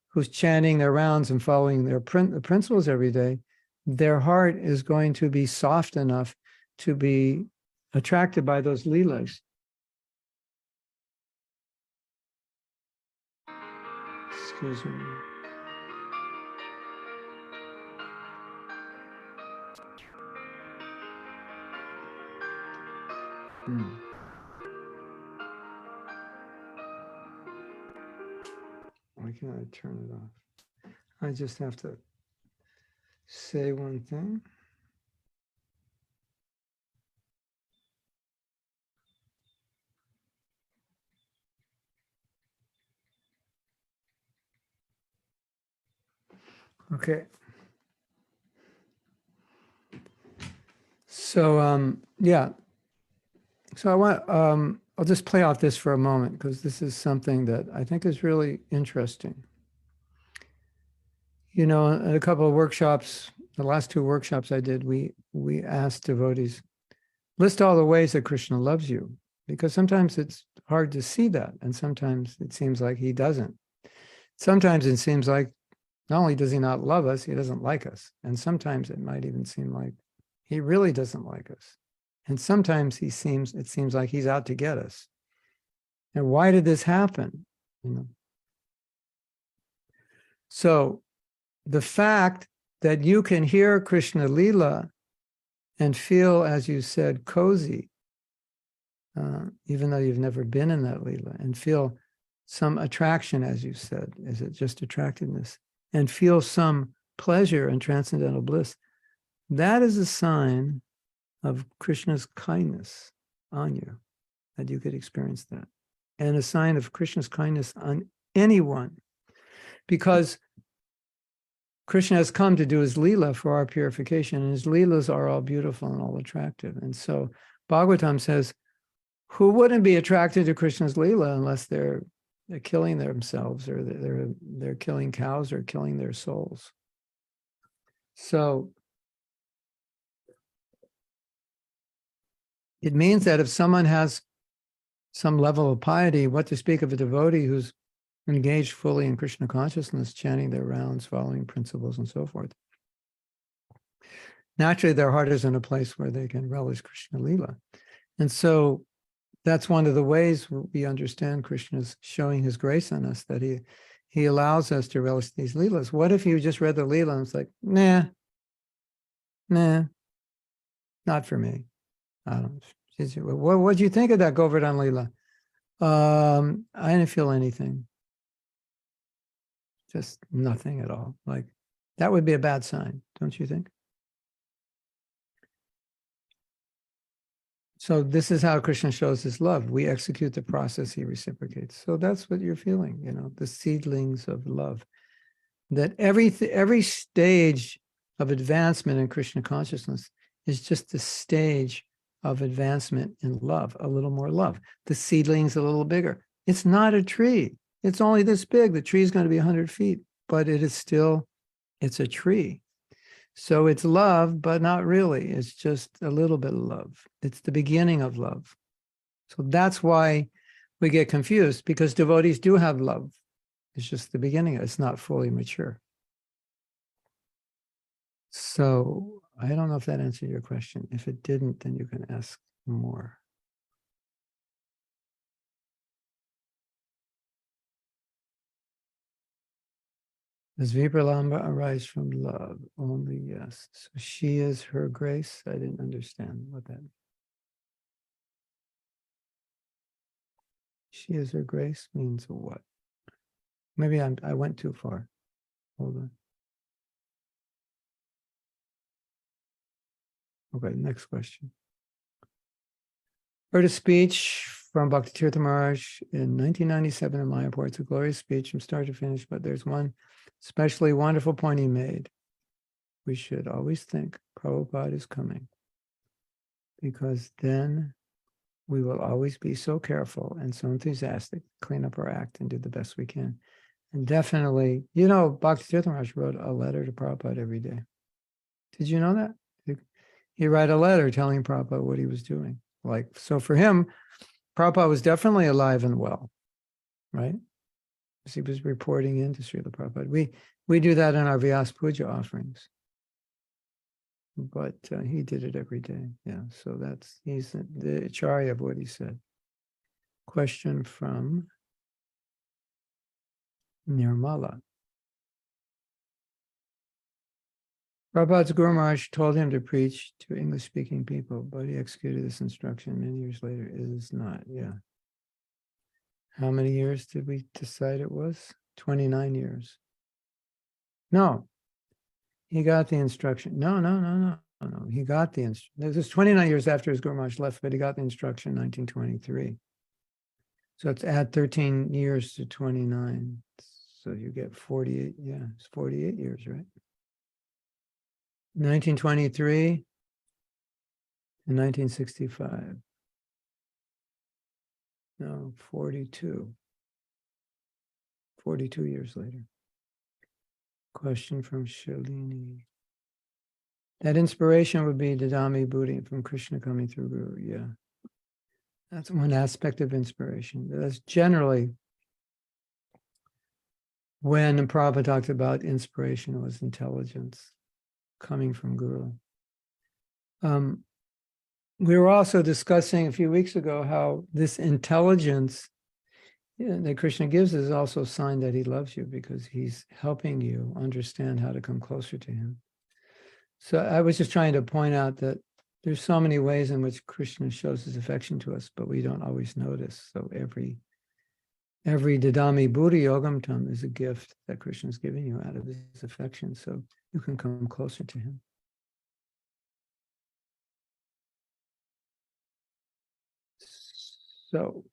who's chanting their rounds and following the principles every day, their heart is going to be soft enough to be attracted by those leelas. Excuse me. Why can't I turn it off? I just have to say one thing. Okay. So, yeah. So I want, I'll just play off this for a moment, because this is something that I think is really interesting. You know, in a couple of workshops, the last two workshops I did, we asked devotees, list all the ways that Krishna loves you, because sometimes it's hard to see that, and sometimes it seems like he doesn't. Sometimes it seems like not only does he not love us, he doesn't like us. And sometimes it might even seem like he really doesn't like us. And sometimes it seems like he's out to get us. And why did this happen? You know? So the fact that you can hear Krishna Lila and feel, as you said, cozy, even though you've never been in that Leela, and feel some attraction, as you said. Is it just attractiveness? And feel some pleasure and transcendental bliss. That is a sign of Krishna's kindness on you, that you could experience that. And a sign of Krishna's kindness on anyone, because Krishna has come to do his Leela for our purification, and his Leelas are all beautiful and all attractive. And so Bhagavatam says, who wouldn't be attracted to Krishna's Leela unless they're killing themselves, or they're killing cows, or killing their souls? So it means that if someone has some level of piety, what to speak of a devotee who's engaged fully in Krishna consciousness, chanting their rounds, following principles, and so forth. Naturally, their heart is in a place where they can relish Krishna Leela. And so that's one of the ways we understand Krishna's showing his grace on us, that he allows us to relish these Leelas. What if you just read the Leela and it's like, nah, not for me. I don't. What do you think of that Govardhan Leela? I didn't feel anything. Just nothing at all. Like, that would be a bad sign, don't you think? So this is how Krishna shows his love. We execute the process, he reciprocates. So that's what you're feeling, the seedlings of love. That every stage of advancement in Krishna consciousness is just a stage of advancement in love, a little more love. The seedling's a little bigger. It's not a tree. It's only this big. The tree is going to be 100 feet, but it's a tree. So it's love, but not really. It's just a little bit of love. It's the beginning of love. So that's why we get confused, because devotees do have love. It's just the beginning. It's not fully mature. So I don't know if that answered your question. If it didn't, then you can ask more. Does Vipralamba arise from love? Only yes. So she is her grace? I didn't understand what that means. She is her grace means what? Maybe I went too far. Hold on. Okay, next question. Heard a speech from Bhaktitirtha Maharaj in 1997 in Mayapur. It's a glorious speech from start to finish, but there's one especially wonderful point he made. We should always think Prabhupada is coming, because then we will always be so careful and so enthusiastic, clean up our act and do the best we can. And definitely, Bhaktitirtha Maharaj wrote a letter to Prabhupada every day. Did you know that? He wrote a letter telling Prabhupada what he was doing. So for him, Prabhupada was definitely alive and well, right? Because he was reporting into Srila Prabhupada. We do that in our Vyas Puja offerings. But he did it every day. Yeah, so he's the acharya of what he said. Question from Nirmala. Prabhupada's Guru Maharaj told him to preach to English-speaking people, but he executed this instruction many years later. It is not, yeah. How many years did we decide it was? 29 years. No, he got the instruction. No. He got the instruction. This was 29 years after his Guru Maharaj left, but he got the instruction in 1923. So it's add 13 years to 29. So you get 48. Yeah, it's 48 years, right? 1923 and 1965. No, 42. 42 years later. Question from Shalini. That inspiration would be Dadami Buddhi from Krishna coming through Guru. Yeah. That's one aspect of inspiration. That's generally when Prabhupada talked about inspiration, it was intelligence coming from Guru. We were also discussing a few weeks ago how this intelligence that Krishna gives is also a sign that he loves you, because he's helping you understand how to come closer to him. So I was just trying to point out that there's so many ways in which Krishna shows his affection to us, but we don't always notice. So every Didami Buddha Yogam Tam is a gift that Krishna is giving you out of his affection, so you can come closer to him. So,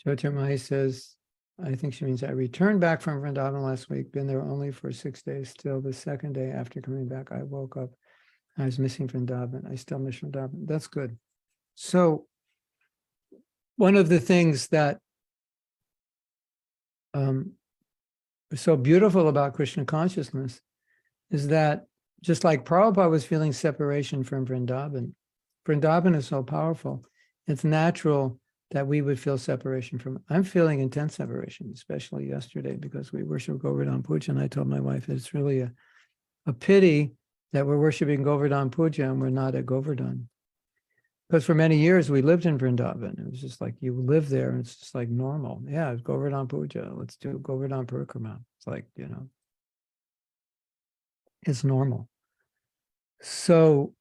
Jyotirmai says, I think she means I returned back from Vrindavan last week, been there only for 6 days. Still, the second day after coming back, I woke up. I was missing Vrindavan. I still miss Vrindavan. That's good. So, one of the things that is so beautiful about Krishna consciousness is that just like Prabhupada was feeling separation from Vrindavan, Vrindavan is so powerful. It's natural that we would feel separation from it. I'm feeling intense separation, especially yesterday because we worship Govardhan Puja, and I told my wife it's really a pity that we're worshiping Govardhan Puja and we're not at Govardhan. Because for many years we lived in Vrindavan. It was just like you live there and it's just like normal. Yeah, it's Govardhan Puja. Let's do Govardhan Parikrama. It's like, it's normal. So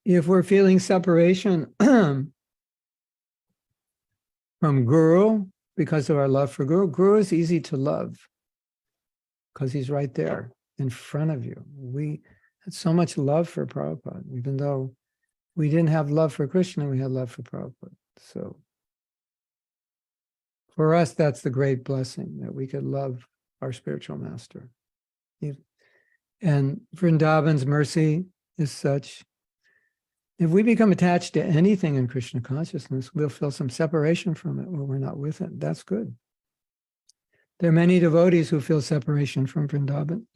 if we're feeling separation from Guru because of our love for Guru, Guru is easy to love because he's right there in front of you. We had so much love for Prabhupada, even though we didn't have love for Krishna, we had love for Prabhupada. So for us, that's the great blessing, that we could love our spiritual master. And Vrindavan's mercy is such. If we become attached to anything in Krishna consciousness, we'll feel some separation from it when we're not with it. That's good. There are many devotees who feel separation from Vrindavan.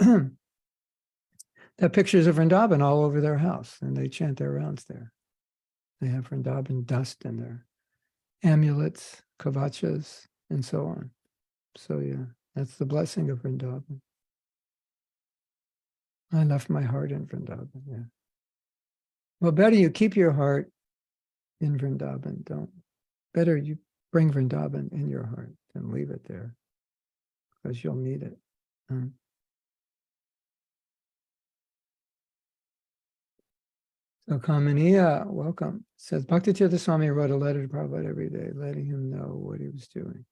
They have pictures of Vrindavan all over their house, and they chant their rounds there. They have Vrindavan dust in their amulets, kavachas, and so on. So yeah, that's the blessing of Vrindavan. I left my heart in Vrindavan, yeah. Well, better you keep your heart in Vrindavan. Better you bring Vrindavan in your heart than leave it there, because you'll need it. So Kamaniya, welcome. Says Bhaktitirtha Swami wrote a letter to Prabhupada every day, letting him know what he was doing.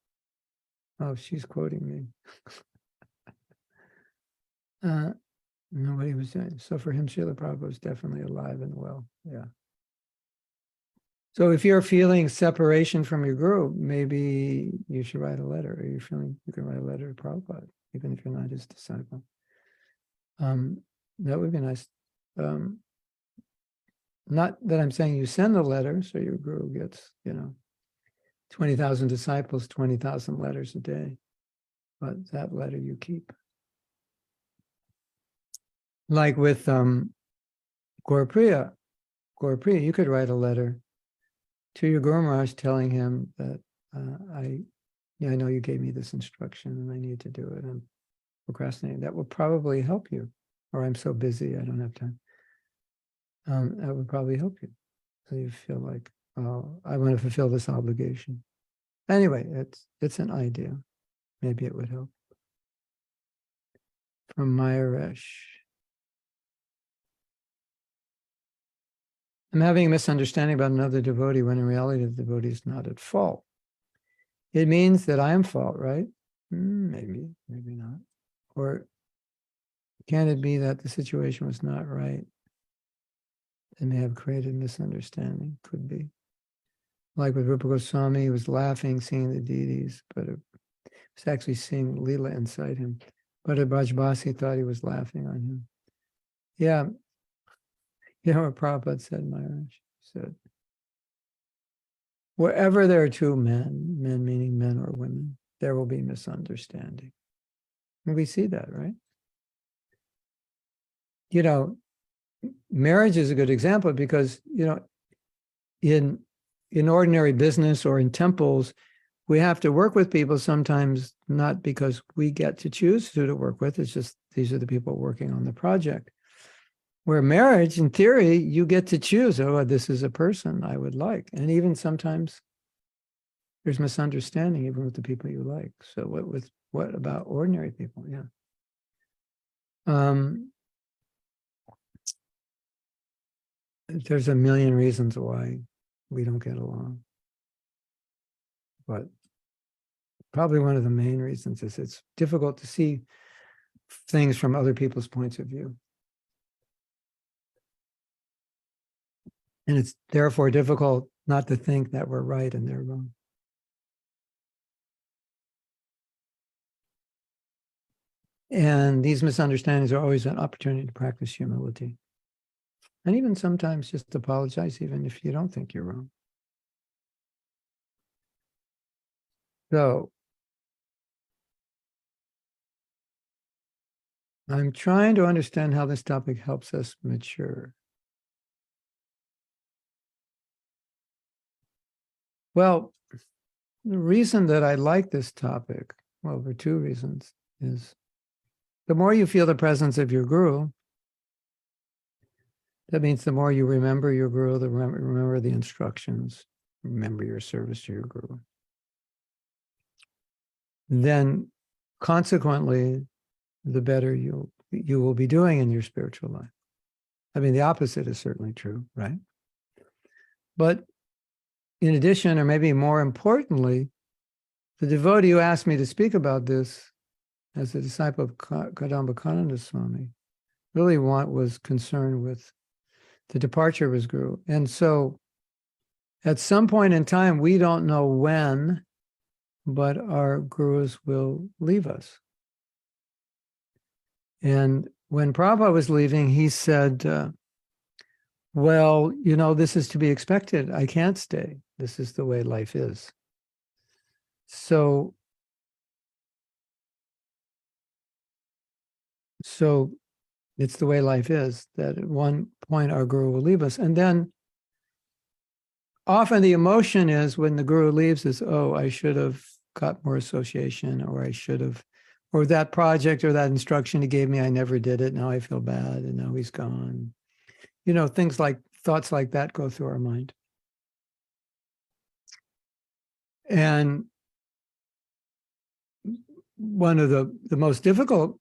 Oh, she's quoting me. Know what he was doing. So for him, Srila Prabhupada was definitely alive and well. Yeah. So if you're feeling separation from your guru, maybe you should write a letter. Or you're feeling you can write a letter to Prabhupada, even if you're not his disciple. That would be nice. Not that I'm saying you send a letter so your guru gets, 20,000 disciples, 20,000 letters a day, but that letter you keep. Like with Gaurapriya, you could write a letter to your Guru Maharaj telling him that I know you gave me this instruction and I need to do it. I'm procrastinating. That will probably help you. Or I'm so busy, I don't have time. That would probably help you. So you feel like, oh, I want to fulfill this obligation. Anyway, it's an idea. Maybe it would help. From Mayaresh. I'm having a misunderstanding about another devotee when in reality the devotee is not at fault. It means that I am fault, right? Maybe not. Or can it be that the situation was not right? It may have created misunderstanding. Could be. Like with Rupa Goswami, he was laughing, seeing the deities, but it was actually seeing Leela inside him. But Brajbasi thought he was laughing on him. Yeah. You know what Prabhupada said, Maharaj? He said, wherever there are two men meaning men or women, there will be misunderstanding. And we see that, right? Marriage is a good example because, in ordinary business or in temples, we have to work with people sometimes not because we get to choose who to work with. It's just these are the people working on the project. Where marriage, in theory, you get to choose, oh, this is a person I would like. And even sometimes there's misunderstanding even with the people you like. So what about ordinary people? Yeah. There's a million reasons why we don't get along. But probably one of the main reasons is it's difficult to see things from other people's points of view. And it's therefore difficult not to think that we're right and they're wrong. And these misunderstandings are always an opportunity to practice humility. And even sometimes just apologize, even if you don't think you're wrong. So I'm trying to understand how this topic helps us mature. Well, the reason that I like this topic, well, for two reasons, is the more you feel the presence of your guru, that means the more you remember your guru, remember the instructions, remember your service to your guru. Then consequently, the better you will be doing in your spiritual life. I mean, the opposite is certainly true, right? But in addition, or maybe more importantly, the devotee who asked me to speak about this as a disciple of Kadamba Swami really was concerned with the departure of his guru. And so at some point in time, we don't know when, but our gurus will leave us. And when Prabhupada was leaving, he said, well, this is to be expected. I can't stay. This is the way life is. So it's the way life is, that at one point our guru will leave us. And then often the emotion is when the guru leaves is, oh, I should have got more association, or that project or that instruction he gave me, I never did it. Now I feel bad and now he's gone. Thoughts like that go through our mind. And one of the most difficult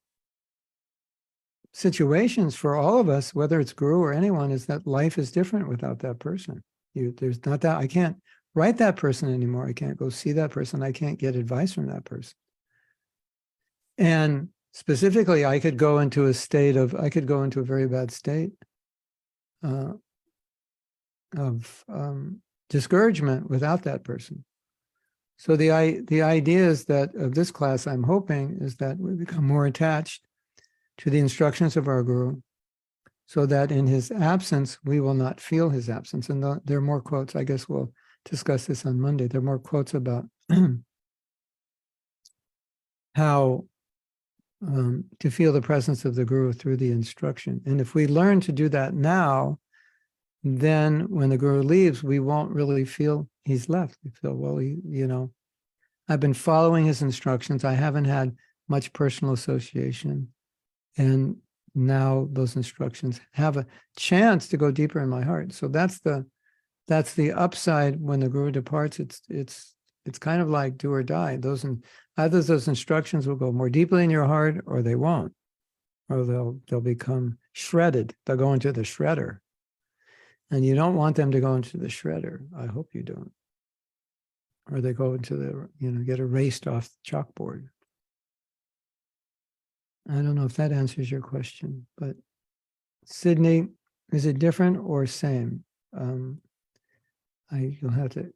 situations for all of us, whether it's guru or anyone, is that life is different without that person. There's not that, I can't write that person anymore. I can't go see that person. I can't get advice from that person. And specifically, I could go into a very bad state of discouragement without that person. So the idea is that of this class, I'm hoping, is that we become more attached to the instructions of our guru, so that in his absence, we will not feel his absence. And there are more quotes. I guess we'll discuss this on Monday. There are more quotes about how to feel the presence of the guru through the instruction. And if we learn to do that now, then when the guru leaves, we won't really feel he's left. We feel, well, I've been following his instructions. I haven't had much personal association. And now those instructions have a chance to go deeper in my heart. So that's the upside when the guru departs. It's kind of like do or die. Either those instructions will go more deeply in your heart, or they won't, or they'll become shredded. They'll go into the shredder, and you don't want them to go into the shredder. I hope you don't, or they go into get erased off the chalkboard. I don't know if that answers your question, but Sydney, is it different or same? You'll have to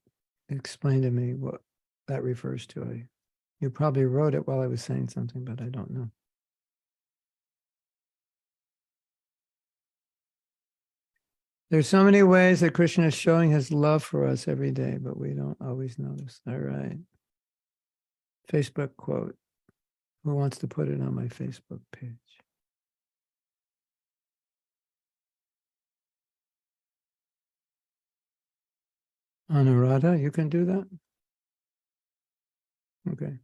explain to me what that refers to. You probably wrote it while I was saying something, but I don't know. There's so many ways that Krishna is showing his love for us every day, but we don't always notice. All right. Facebook quote. Who wants to put it on my Facebook page? Anuradha, you can do that? Okay.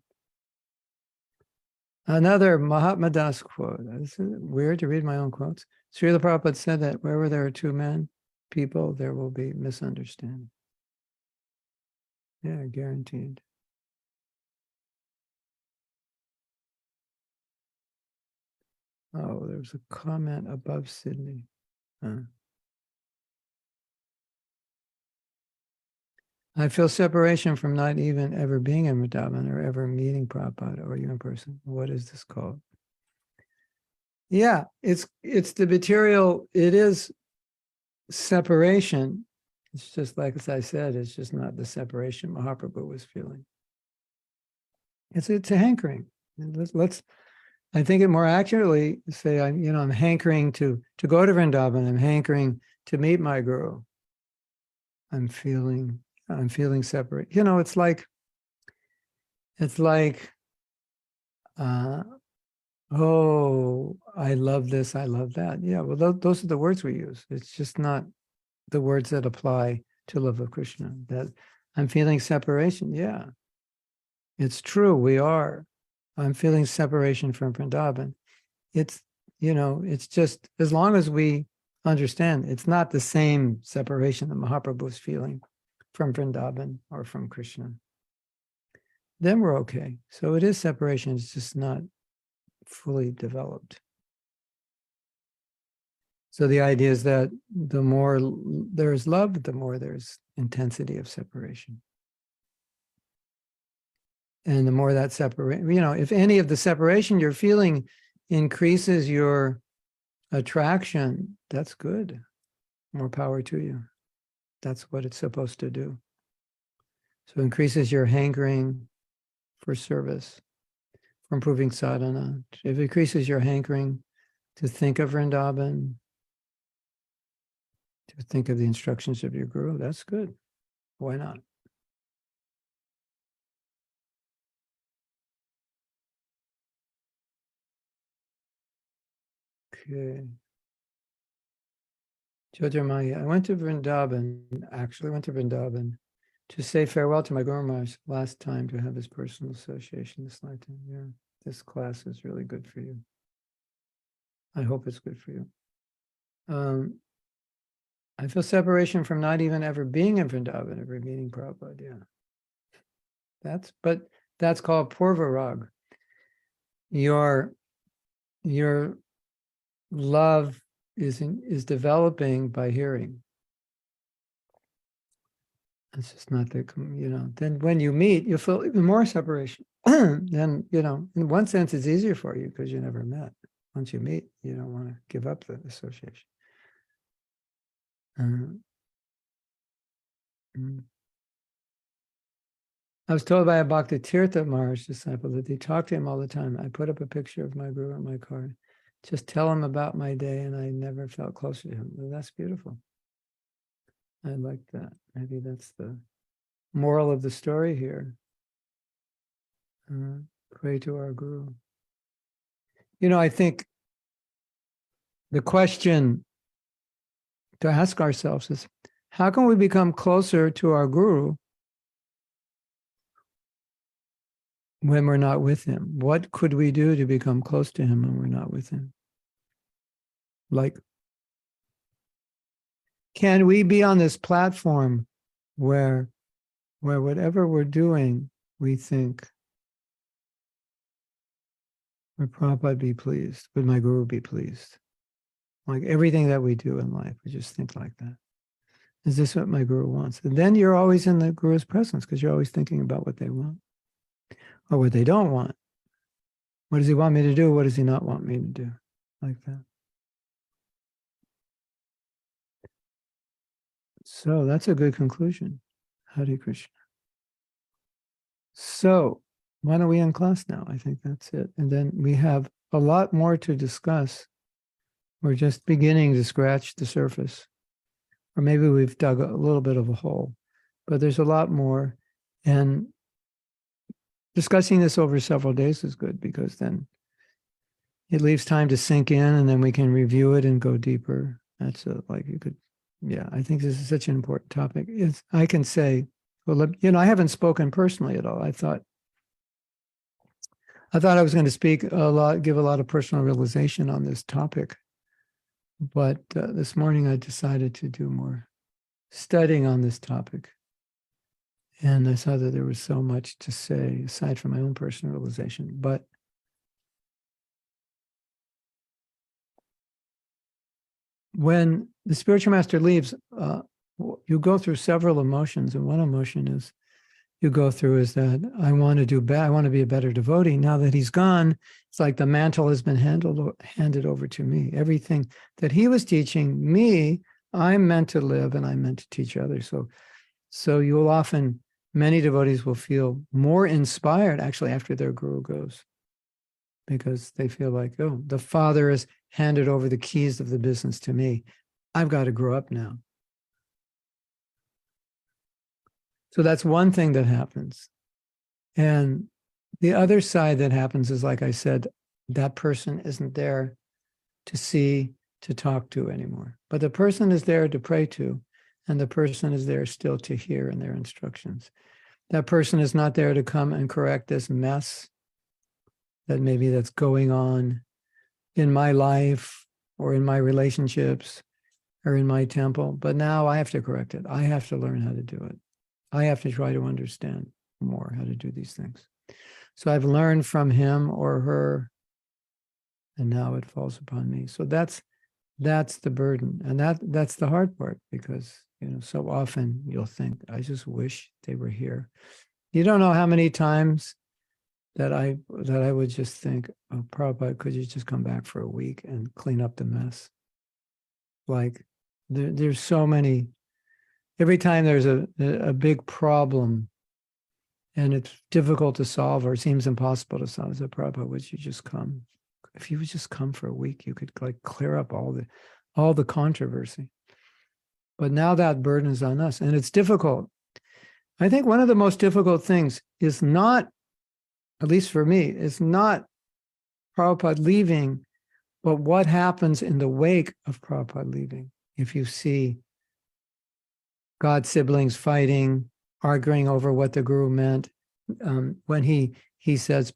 Another Mahatma Das quote. This is weird to read my own quotes. Srila Prabhupada said that wherever there are two people, there will be misunderstanding. Yeah, guaranteed. Oh, there's a comment above Sydney. I feel separation from not even ever being in Vrindavan or ever meeting Prabhupada or you in person. What is this called? Yeah, it's the material. It is separation. It's just like as I said, it's just not the separation Mahaprabhu was feeling. It's a hankering. Let's I think it more accurately say I'm hankering to go to Vrindavan. I'm hankering to meet my guru. I'm feeling separate. It's like oh, I love this, I love that. Yeah, well, those are the words we use. It's just not the words that apply to love of Krishna. That I'm feeling separation. Yeah, it's true. We are. I'm feeling separation from Vrindavan. It's, it's just as long as we understand it's not the same separation that Mahaprabhu is feeling from Vrindavan or from Krishna, then we're okay. So it is separation. It's just not fully developed. So the idea is that the more there's love, the more there's intensity of separation. And the more that separation, if any of the separation you're feeling increases your attraction, that's good. More power to you. That's what it's supposed to do. So increases your hankering for service, for improving sadhana. If it increases your hankering to think of Vrindavan, to think of the instructions of your guru, that's good. Why not? Okay. Jyotirmaya, I went to Vrindavan to say farewell to my Guru Maharaj last time to have his personal association this lifetime. Yeah, this class is really good for you. I hope it's good for you. I feel separation from not even ever being in Vrindavan, ever meeting Prabhupada. Yeah, that's called Purvarag. Your love is developing by hearing. It's just not the, then when you meet, you feel even more separation. Then, in one sense, it's easier for you because you never met. Once you meet, you don't want to give up the association. I was told by a Bhakti Tirtha Maharaj disciple that they talk to him all the time. I put up a picture of my guru on my card. Just tell him about my day, and I never felt closer to him. Well, that's beautiful. I like that. Maybe that's the moral of the story here. Pray to our guru. I think the question to ask ourselves is, how can we become closer to our guru when we're not with him? What could we do to become close to him when we're not with him? Like, can we be on this platform where whatever we're doing, we think, would Prabhupada be pleased? Would my guru be pleased? Like everything that we do in life, we just think like that. Is this what my guru wants? And then you're always in the guru's presence because you're always thinking about what they want or what they don't want. What does he want me to do? What does he not want me to do? Like that. So that's a good conclusion. Hare Krishna. So why don't we end class now? I think that's it. And then we have a lot more to discuss. We're just beginning to scratch the surface. Or maybe we've dug a little bit of a hole. But there's a lot more. And discussing this over several days is good because then it leaves time to sink in and then we can review it and go deeper. That's I think this is such an important topic. I can say, well, I haven't spoken personally at all. I thought I was going to speak a lot, give a lot of personal realization on this topic. But this morning I decided to do more studying on this topic. And I saw that there was so much to say aside from my own personal realization. But when the spiritual master leaves, you go through several emotions. And one emotion is you go through is that I want to do better. I want to be a better devotee. Now that he's gone, it's like the mantle has been handed over to me. Everything that he was teaching me, I'm meant to live and I'm meant to teach others. So you'll often, many devotees will feel more inspired actually after their guru goes, because they feel like, oh, the Father has handed over the keys of the business to me. I've got to grow up now. So that's one thing that happens. And the other side that happens is, like I said, that person isn't there to see, to talk to anymore. But the person is there to pray to, and the person is there still to hear in their instructions. That person is not there to come and correct this mess that maybe that's going on in my life or in my relationships or in my temple. But now I have to correct it. I have to learn how to do it. I have to try to understand more how to do these things. So I've learned from him or her, and now it falls upon me. So that's the burden. And that's the hard part, because so often you'll think, I just wish they were here. You don't know how many times that I would just think, oh, Prabhupada, could you just come back for a week and clean up the mess? Like there's so many, every time there's a big problem and it's difficult to solve or it seems impossible to solve, I said, Prabhupada, would you just come? If you would just come for a week, you could like clear up all the controversy. But now that burden is on us, and it's difficult. I think one of the most difficult things is not, at least for me, is not Prabhupada leaving, but what happens in the wake of Prabhupada leaving. If you see God's siblings fighting, arguing over what the guru meant, when he says,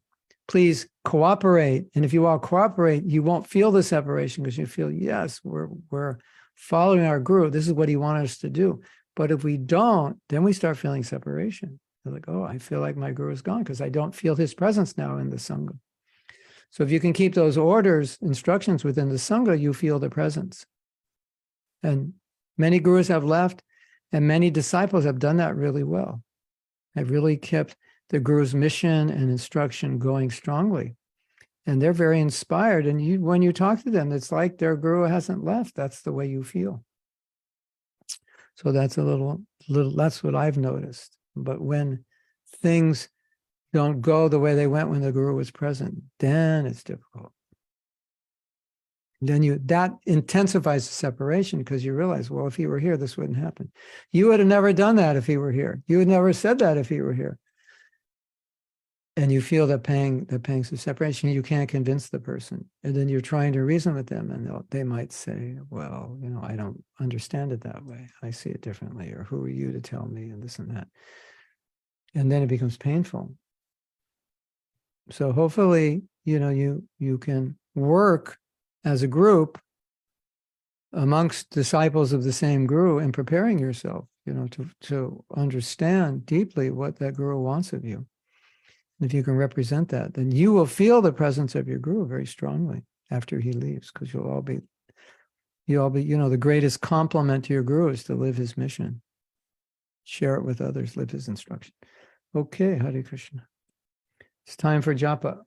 please cooperate. And if you all cooperate, you won't feel the separation, because you feel, yes, we're following our guru. This is what he wanted us to do. But if we don't, then we start feeling separation. They're like, oh, I feel like my guru is gone because I don't feel his presence now in the Sangha. So if you can keep those orders, instructions within the Sangha, you feel the presence. And many gurus have left, and many disciples have done that really well. Have really kept the guru's mission and instruction going strongly. And they're very inspired. And when you talk to them, it's like their guru hasn't left. That's the way you feel. So that's a little, that's what I've noticed. But when things don't go the way they went when the guru was present, then it's difficult. Then that intensifies the separation, because you realize, well, if he were here, this wouldn't happen. You would have never done that if he were here. You would never said that if he were here. And you feel the pangs of separation. You can't convince the person. And then you're trying to reason with them, and they might say, well, I don't understand it that way. I see it differently. Or who are you to tell me, and this and that. And then it becomes painful. So hopefully, you can work as a group amongst disciples of the same guru in preparing yourself, to understand deeply what that guru wants of you. And if you can represent that, then you will feel the presence of your guru very strongly after he leaves, because you'll all be, the greatest compliment to your guru is to live his mission, share it with others, live his instruction. Okay, Hare Krishna. It's time for japa.